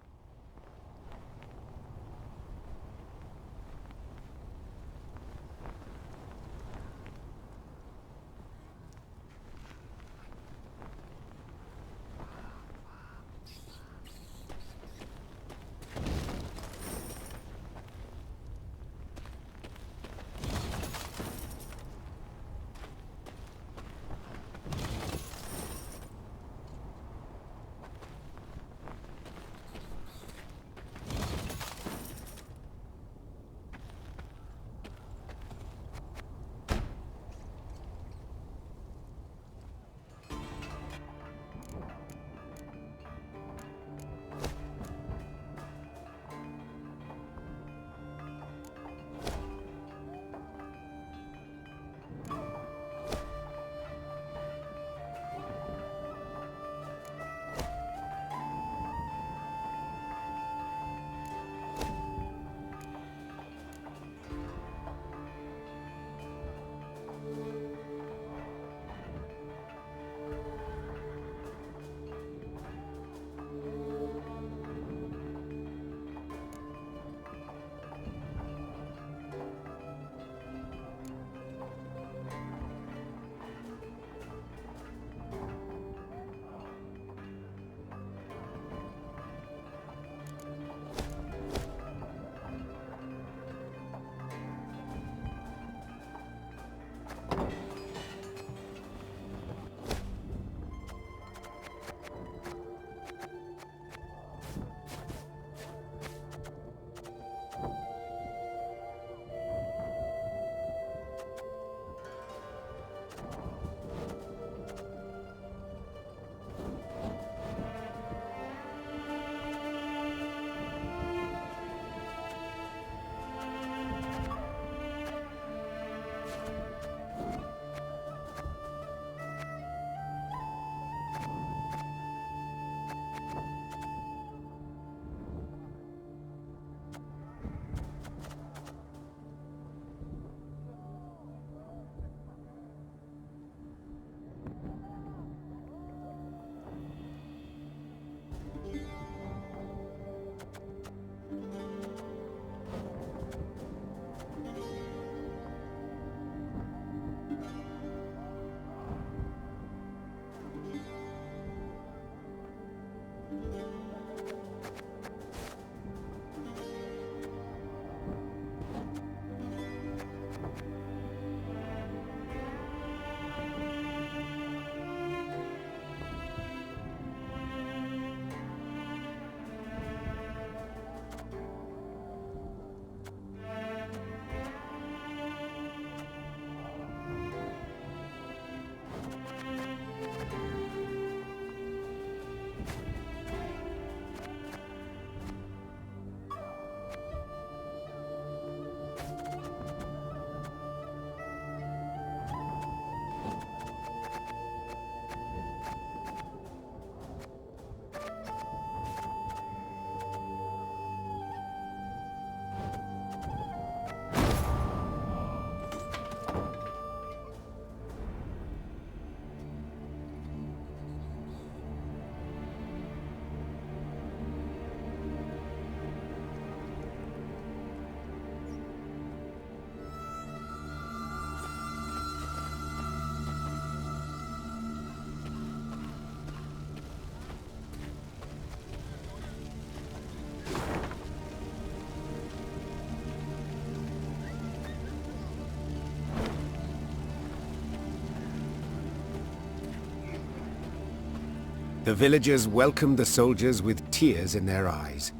S1: The villagers welcomed the soldiers with tears in their eyes.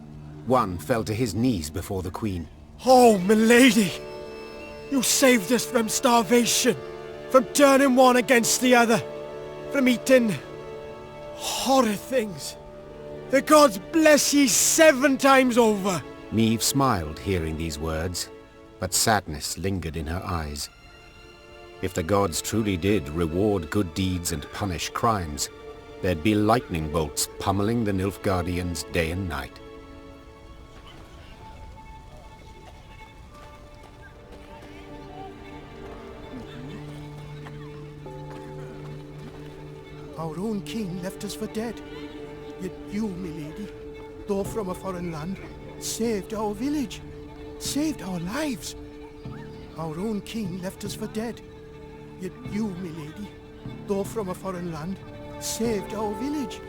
S1: One fell to his knees before the queen.
S7: Oh, milady! You saved us from starvation, from turning one against the other, from eating horrid things. The gods bless ye 7 times over!
S1: Meve smiled hearing these words, but sadness lingered in her eyes. If the gods truly did reward good deeds and punish crimes, there'd be lightning bolts pummeling the Nilfgaardians day and night.
S9: Our own king left us for dead. Yet you, milady, though from a foreign land, saved our village, saved our lives. Our own king left us for dead. Yet you, milady, though from a foreign land, saved our village,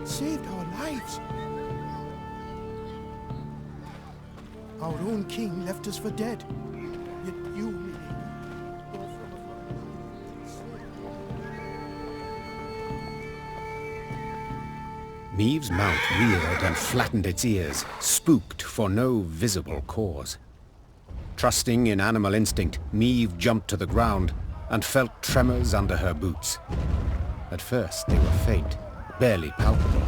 S9: saved our lives. Our own king left us for dead. Yet you, milady, though from a foreign land, saved
S1: Meve's mount reared and flattened its ears, spooked for no visible cause. Trusting in animal instinct, Meve jumped to the ground and felt tremors under her boots. At first they were faint, barely palpable,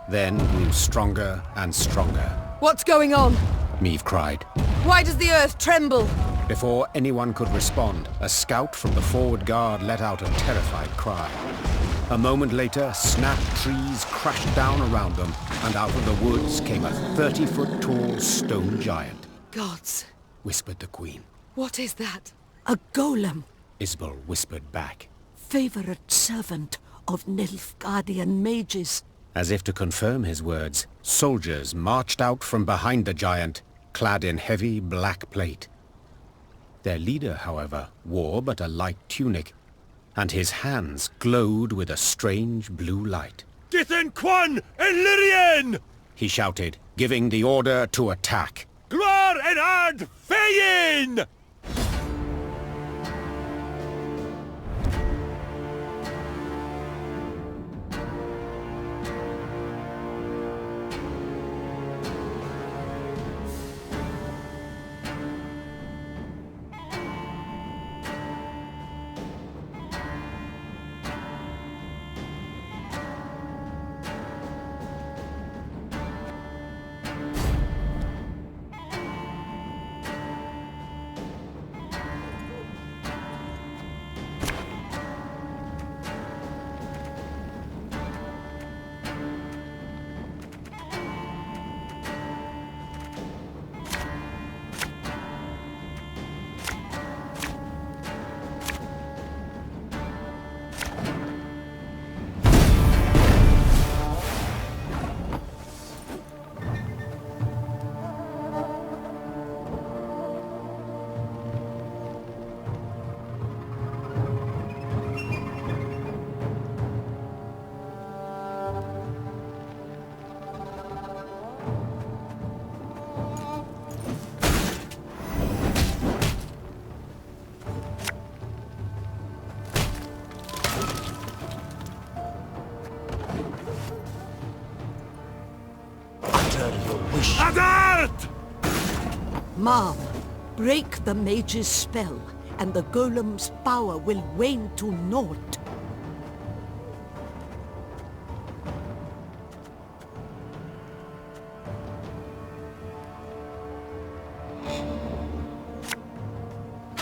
S1: then grew stronger and stronger.
S4: What's going on?
S1: Meve cried.
S4: Why does the earth tremble?
S1: Before anyone could respond, a scout from the forward guard let out a terrified cry. A moment later, snapped trees crashed down around them, and out of the woods came a 30-foot tall stone giant.
S4: Gods,
S1: whispered the queen.
S4: What is that?
S14: A golem.
S1: Isbel whispered back.
S14: Favorite servant of Nilfgaardian mages.
S1: As if to confirm his words, soldiers marched out from behind the giant, clad in heavy black plate. Their leader, however, wore but a light tunic, and his hands glowed with a strange blue light.
S13: Dithen Quan Illyrian!
S1: He shouted, giving the order to attack.
S13: Glor en ard feyin!
S14: Adart! Mom, break the mage's spell, and the golem's power will wane to naught.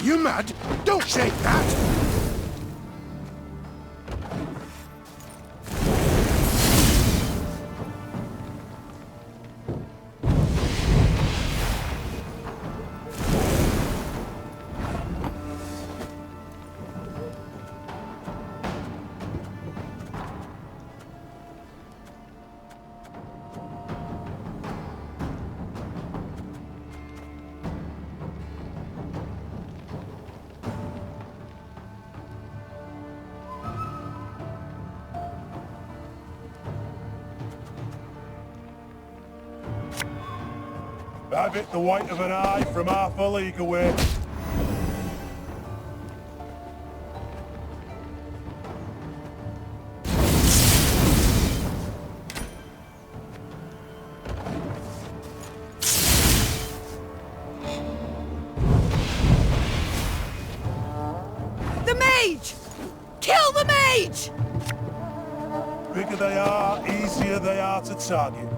S6: You mad? Don't shake that!
S13: Have it the white of an eye from half a league away.
S2: mage! Kill the mage!
S13: Bigger they are, easier they are to target.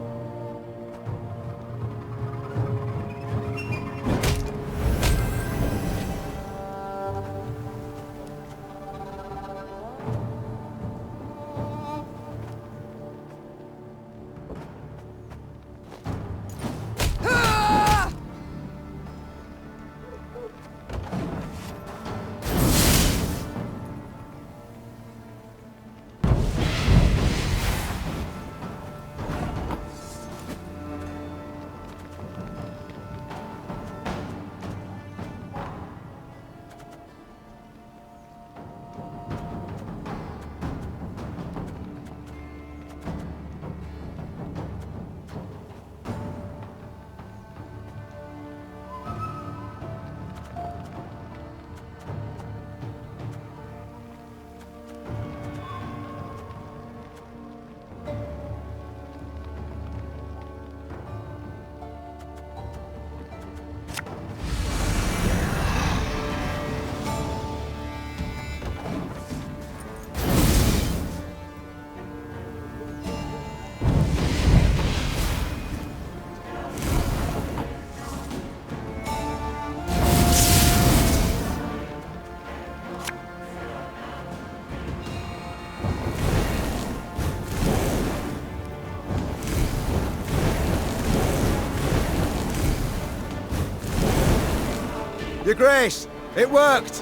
S5: Your Grace, it worked!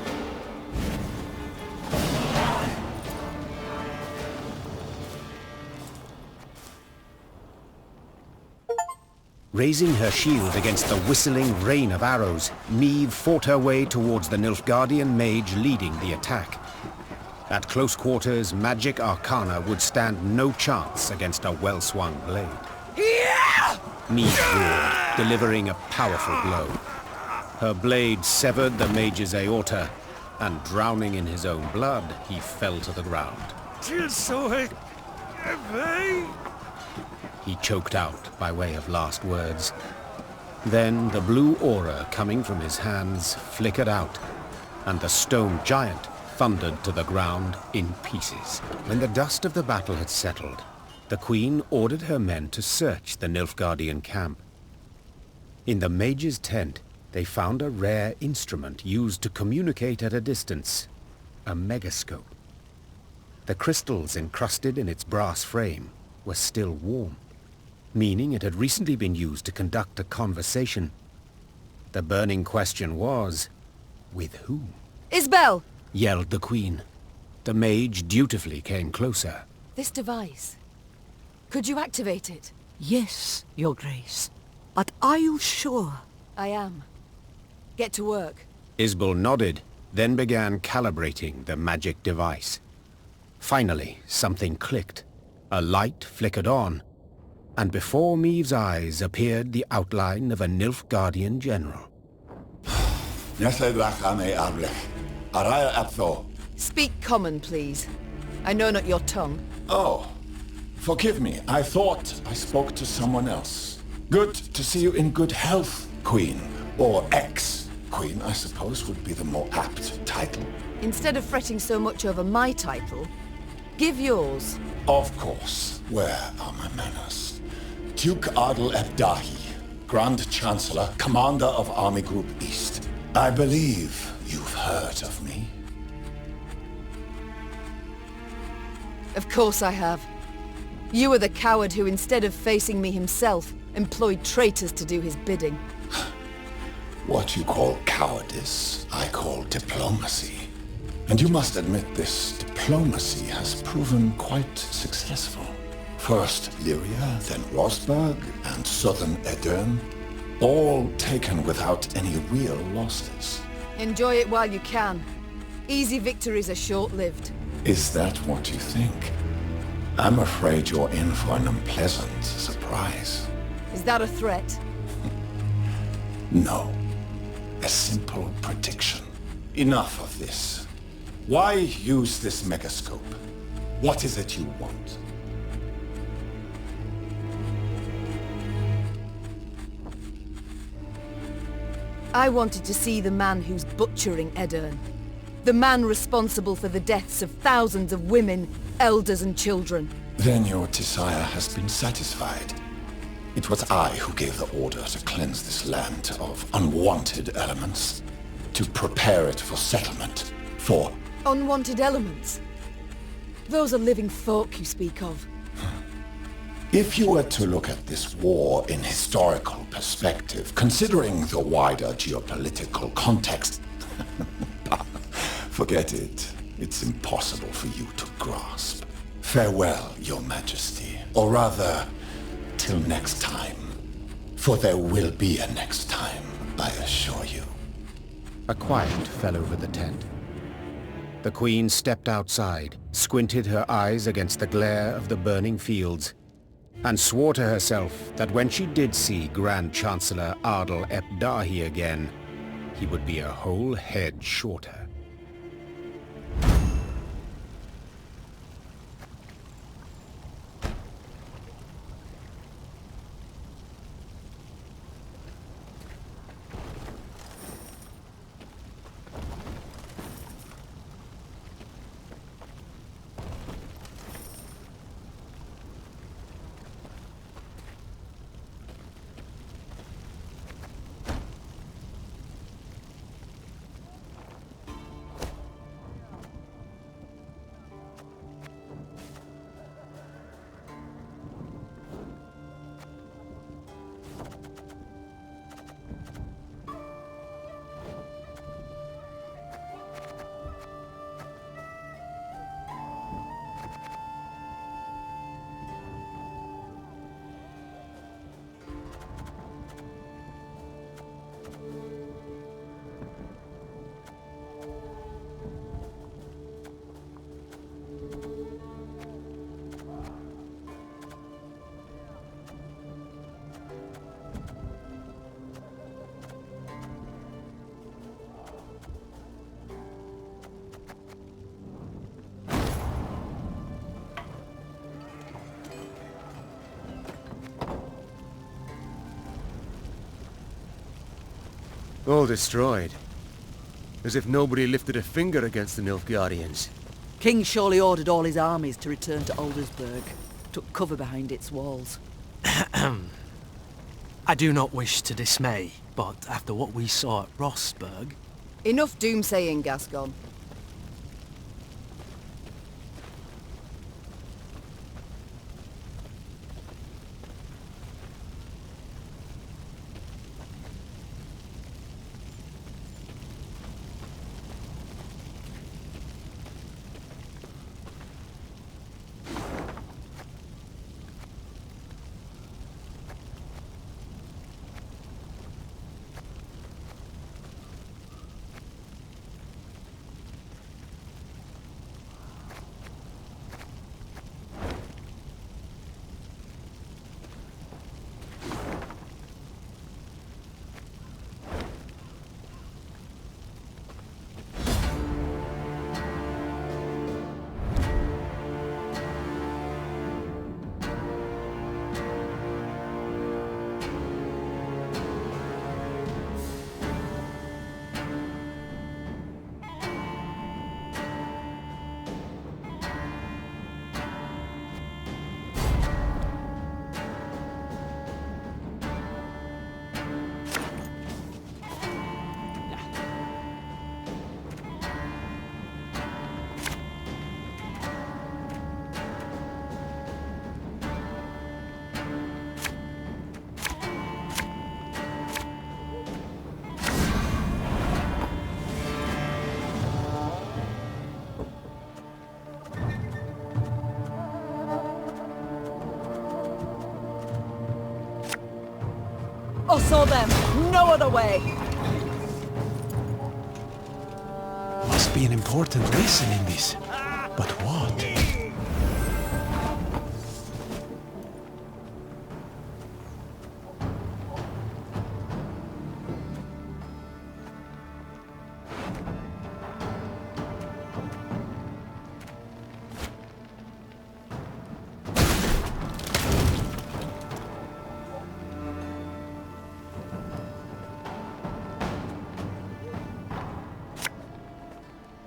S1: Raising her shield against the whistling rain of arrows, Niamh fought her way towards the Nilfgaardian mage leading the attack. At close quarters, magic arcana would stand no chance against a well-swung blade. Niamh roared, delivering a powerful blow. Her blade severed the mage's aorta, and drowning in his own blood, he fell to the ground. He choked out by way of last words. Then the blue aura coming from his hands flickered out, and the stone giant thundered to the ground in pieces. When the dust of the battle had settled, the Queen ordered her men to search the Nilfgaardian camp. In the mage's tent, they found a rare instrument used to communicate at a distance, a megascope. The crystals encrusted in its brass frame were still warm, meaning it had recently been used to conduct a conversation. The burning question was, with whom?
S4: Isbel!
S1: Yelled the Queen. The mage dutifully came closer.
S4: This device, could you activate it?
S14: Yes, Your Grace. But are you sure?
S4: I am. Get to work.
S1: Isbel nodded, then began calibrating the magic device. Finally, something clicked. A light flickered on, and before Niamh's eyes appeared the outline of a Nilfgaardian general.
S4: Speak common, please. I know not your tongue.
S16: Oh, forgive me. I thought I spoke to someone else. Good to see you in good health, Queen. Or ex-Queen, I suppose, would be the more apt title.
S4: Instead of fretting so much over my title, give yours.
S16: Of course. Where are my manners? Duke Adel Ebdahi, Grand Chancellor, Commander of Army Group East. I believe you've heard of me.
S4: Of course I have. You are the coward who, instead of facing me himself, employed traitors to do his bidding.
S16: What you call cowardice, I call diplomacy. And you must admit this diplomacy has proven quite successful. First Lyria, then Rosberg, and southern Aedirn, all taken without any real losses.
S4: Enjoy it while you can. Easy victories are short-lived.
S16: Is that what you think? I'm afraid you're in for an unpleasant surprise.
S4: Is that a threat?
S16: No. A simple prediction. Enough of this. Why use this megascope? What is it you want?
S4: I wanted to see the man who's butchering Aedirn. The man responsible for the deaths of thousands of women, elders and children.
S16: Then your desire has been satisfied. It was I who gave the order to cleanse this land of unwanted elements, to prepare it for settlement, for...
S4: Unwanted elements? Those are living folk you speak of.
S16: If you were to look at this war in historical perspective, considering the wider geopolitical context, forget it. It's impossible for you to grasp. Farewell, Your Majesty. Or rather, till next time. For there will be a next time, I assure you.
S1: A quiet fell over the tent. The Queen stepped outside, squinted her eyes against the glare of the burning fields, and swore to herself that when she did see Grand Chancellor Ardal ep Dahi again, he would be a whole head shorter.
S5: All destroyed. As if nobody lifted a finger against the Nilfgaardians.
S2: King surely ordered all his armies to return to Aldersburg. Took cover behind its walls.
S7: I do not wish to dismay, but after what we saw at Rossburg...
S4: Enough doomsaying, Gascon.
S2: Us or them, no other way!
S12: Must be an important lesson in this. But what?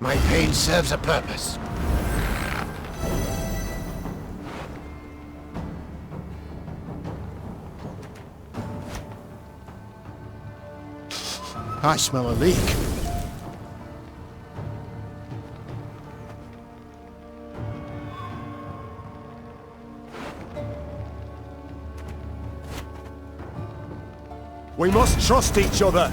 S6: My pain serves a purpose. I smell a leak.
S5: We must trust each other.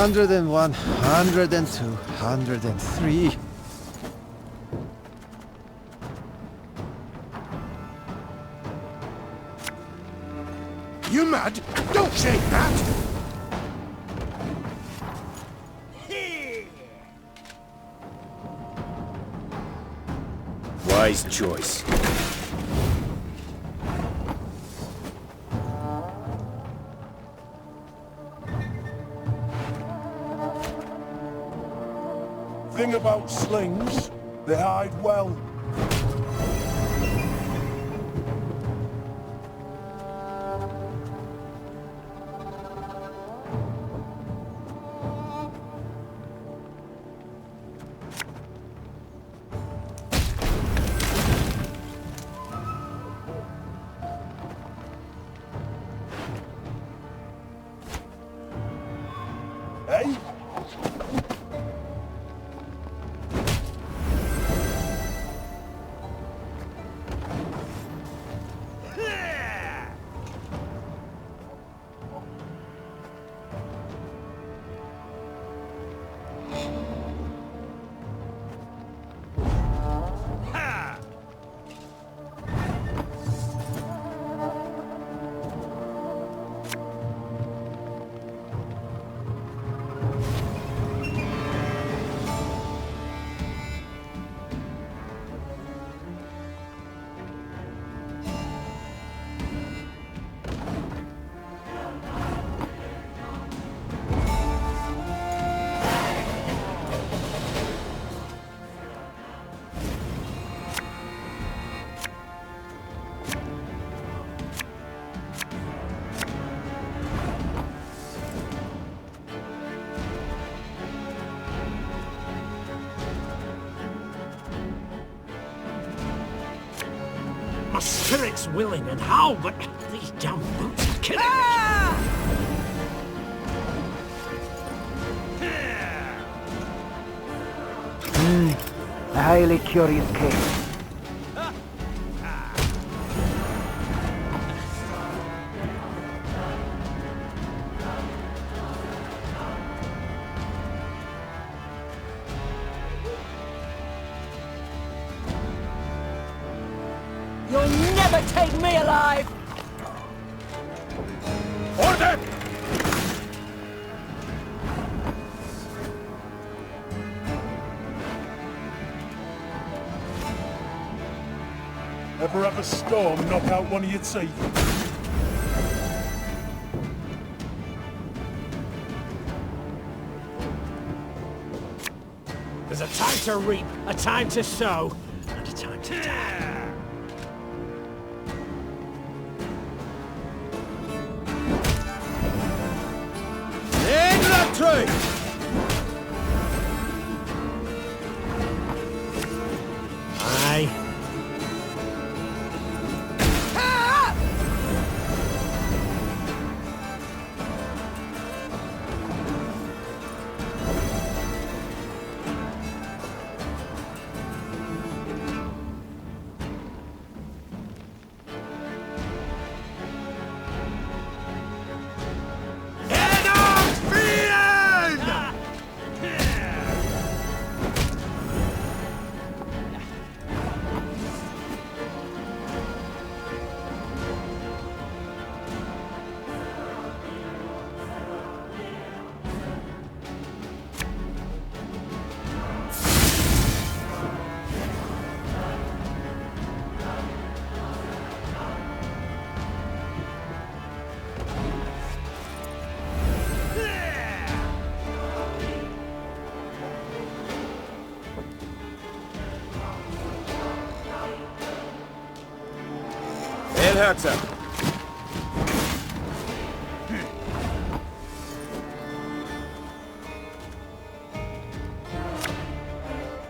S15: Hundred and 102, 103.
S9: You mad? Don't shake that!
S1: Wise choice.
S13: Thing about slings, they hide well. Hey?
S10: My spirit's willing and how, but these damn boots are killing
S17: A highly curious case.
S2: You'll never take me alive!
S13: Order! Ever have a storm knock out one of your teeth?
S10: There's a time to reap, a time to sow, and a time to die.
S5: Tree!
S10: Aye.
S3: Aedirn!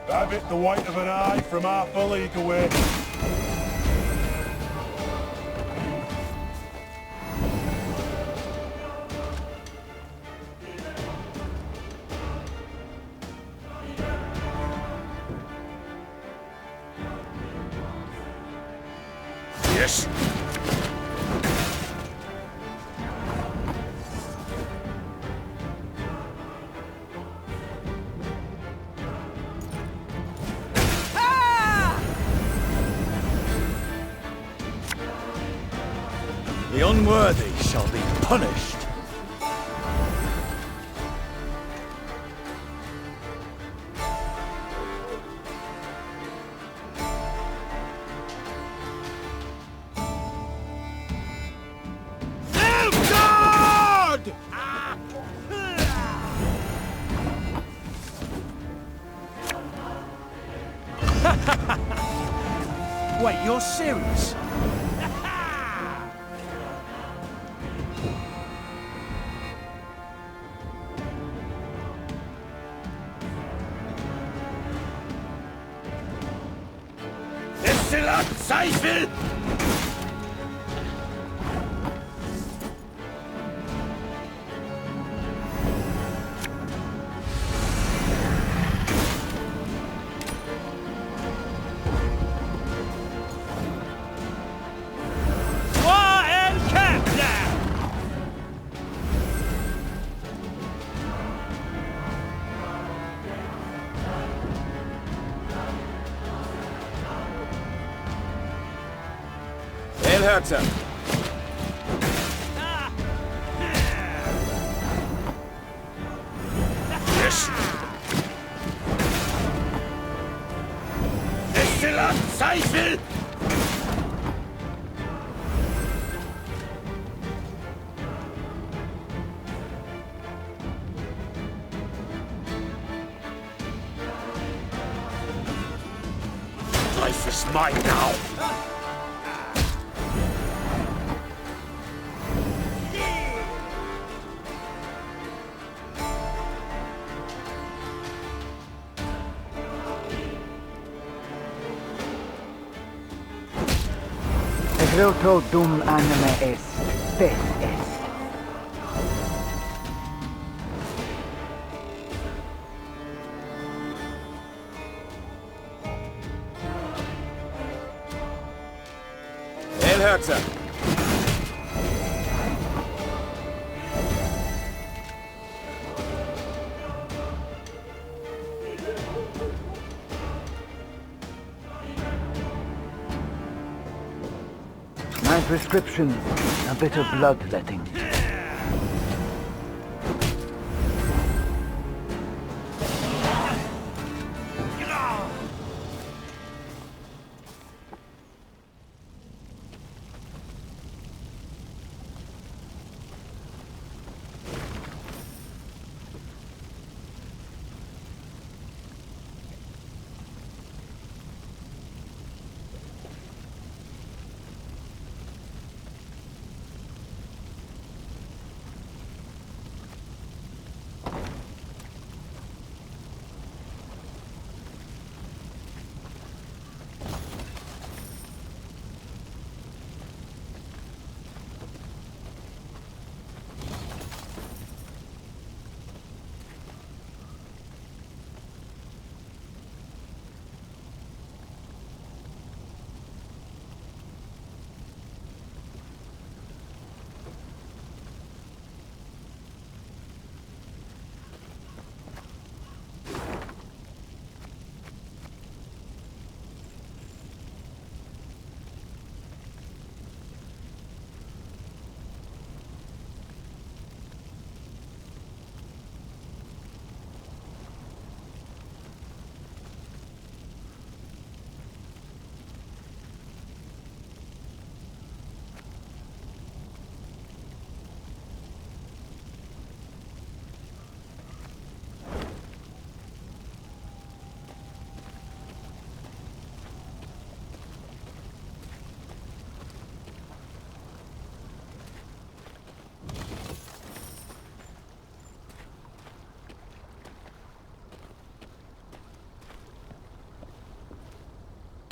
S13: Have it the white of an eye from half a league away.
S3: Yes.
S10: The unworthy shall be punished.
S7: Wait, you're serious?
S10: Zweifel!
S3: Herzer.
S10: Yes. Estella Zweifel! Life is mine now.
S17: Groto dum anime est, spes est.
S3: Herzer.
S17: My prescription, a bit of bloodletting.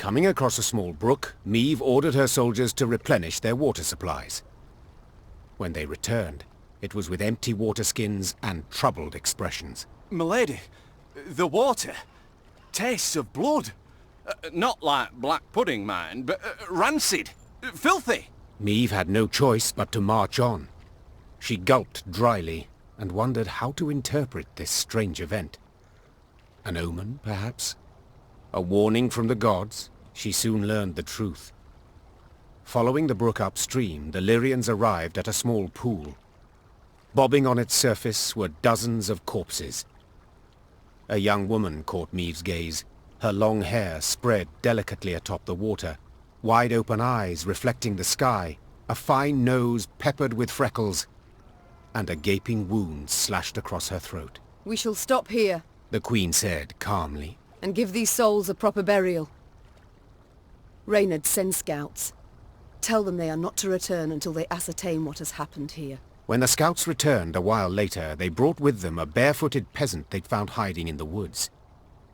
S1: Coming across a small brook, Meve ordered her soldiers to replenish their water supplies. When they returned, it was with empty water skins and troubled expressions.
S18: Milady, the water tastes of blood. Not like black pudding, mind, but rancid, filthy.
S1: Meve had no choice but to march on. She gulped dryly and wondered how to interpret this strange event. An omen, perhaps? A warning from the gods? She soon learned the truth. Following the brook upstream, the Lyrians arrived at a small pool. Bobbing on its surface were dozens of corpses. A young woman caught Meve's gaze, her long hair spread delicately atop the water, wide-open eyes reflecting the sky, a fine nose peppered with freckles, and a gaping wound slashed across her throat.
S4: We shall stop here,
S1: the Queen said calmly,
S4: and give these souls a proper burial. Reynard, send scouts. Tell them they are not to return until they ascertain what has happened here.
S1: When the scouts returned a while later, they brought with them a barefooted peasant they'd found hiding in the woods.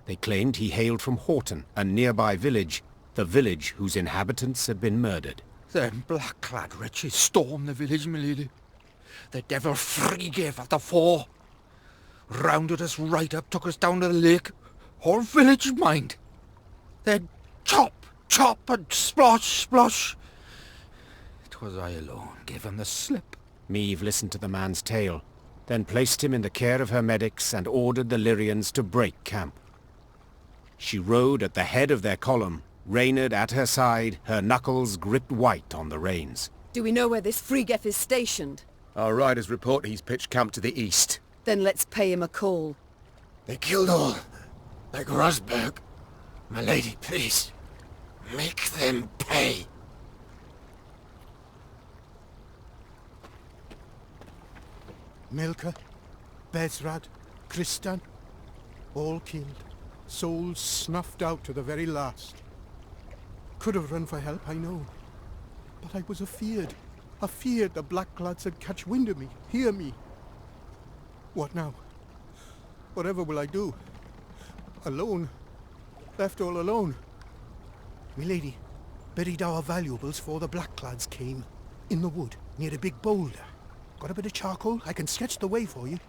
S1: They claimed he hailed from Horton, a nearby village, the village whose inhabitants had been murdered.
S19: Them black-clad wretches stormed the village, milady. The devil free gave at the fore. Rounded us right up, took us down to the lake. Whole village, mind. They'd chop, chop, and splosh, splosh. 'Twas I alone gave him the slip.
S1: Meve listened to the man's tale, then placed him in the care of her medics and ordered the Lyrians to break camp. She rode at the head of their column, Reynard at her side, her knuckles gripped white on the reins.
S4: Do we know where this Frigef is stationed?
S5: Our riders report he's pitched camp to the east.
S4: Then let's pay him a call.
S6: They killed all, like Rosberg. My lady, please, make them pay.
S9: Milka, Bezrad, Kristan, all killed. Souls snuffed out to the very last. Could have run for help, I know. But I was afeard. Afeard the blackclads had catch wind of me, hear me. What now? Whatever will I do? Alone? Left all alone? Milady, buried our valuables for the blackclads came. In the wood, near a big boulder. Got a bit of charcoal? I can sketch the way for you.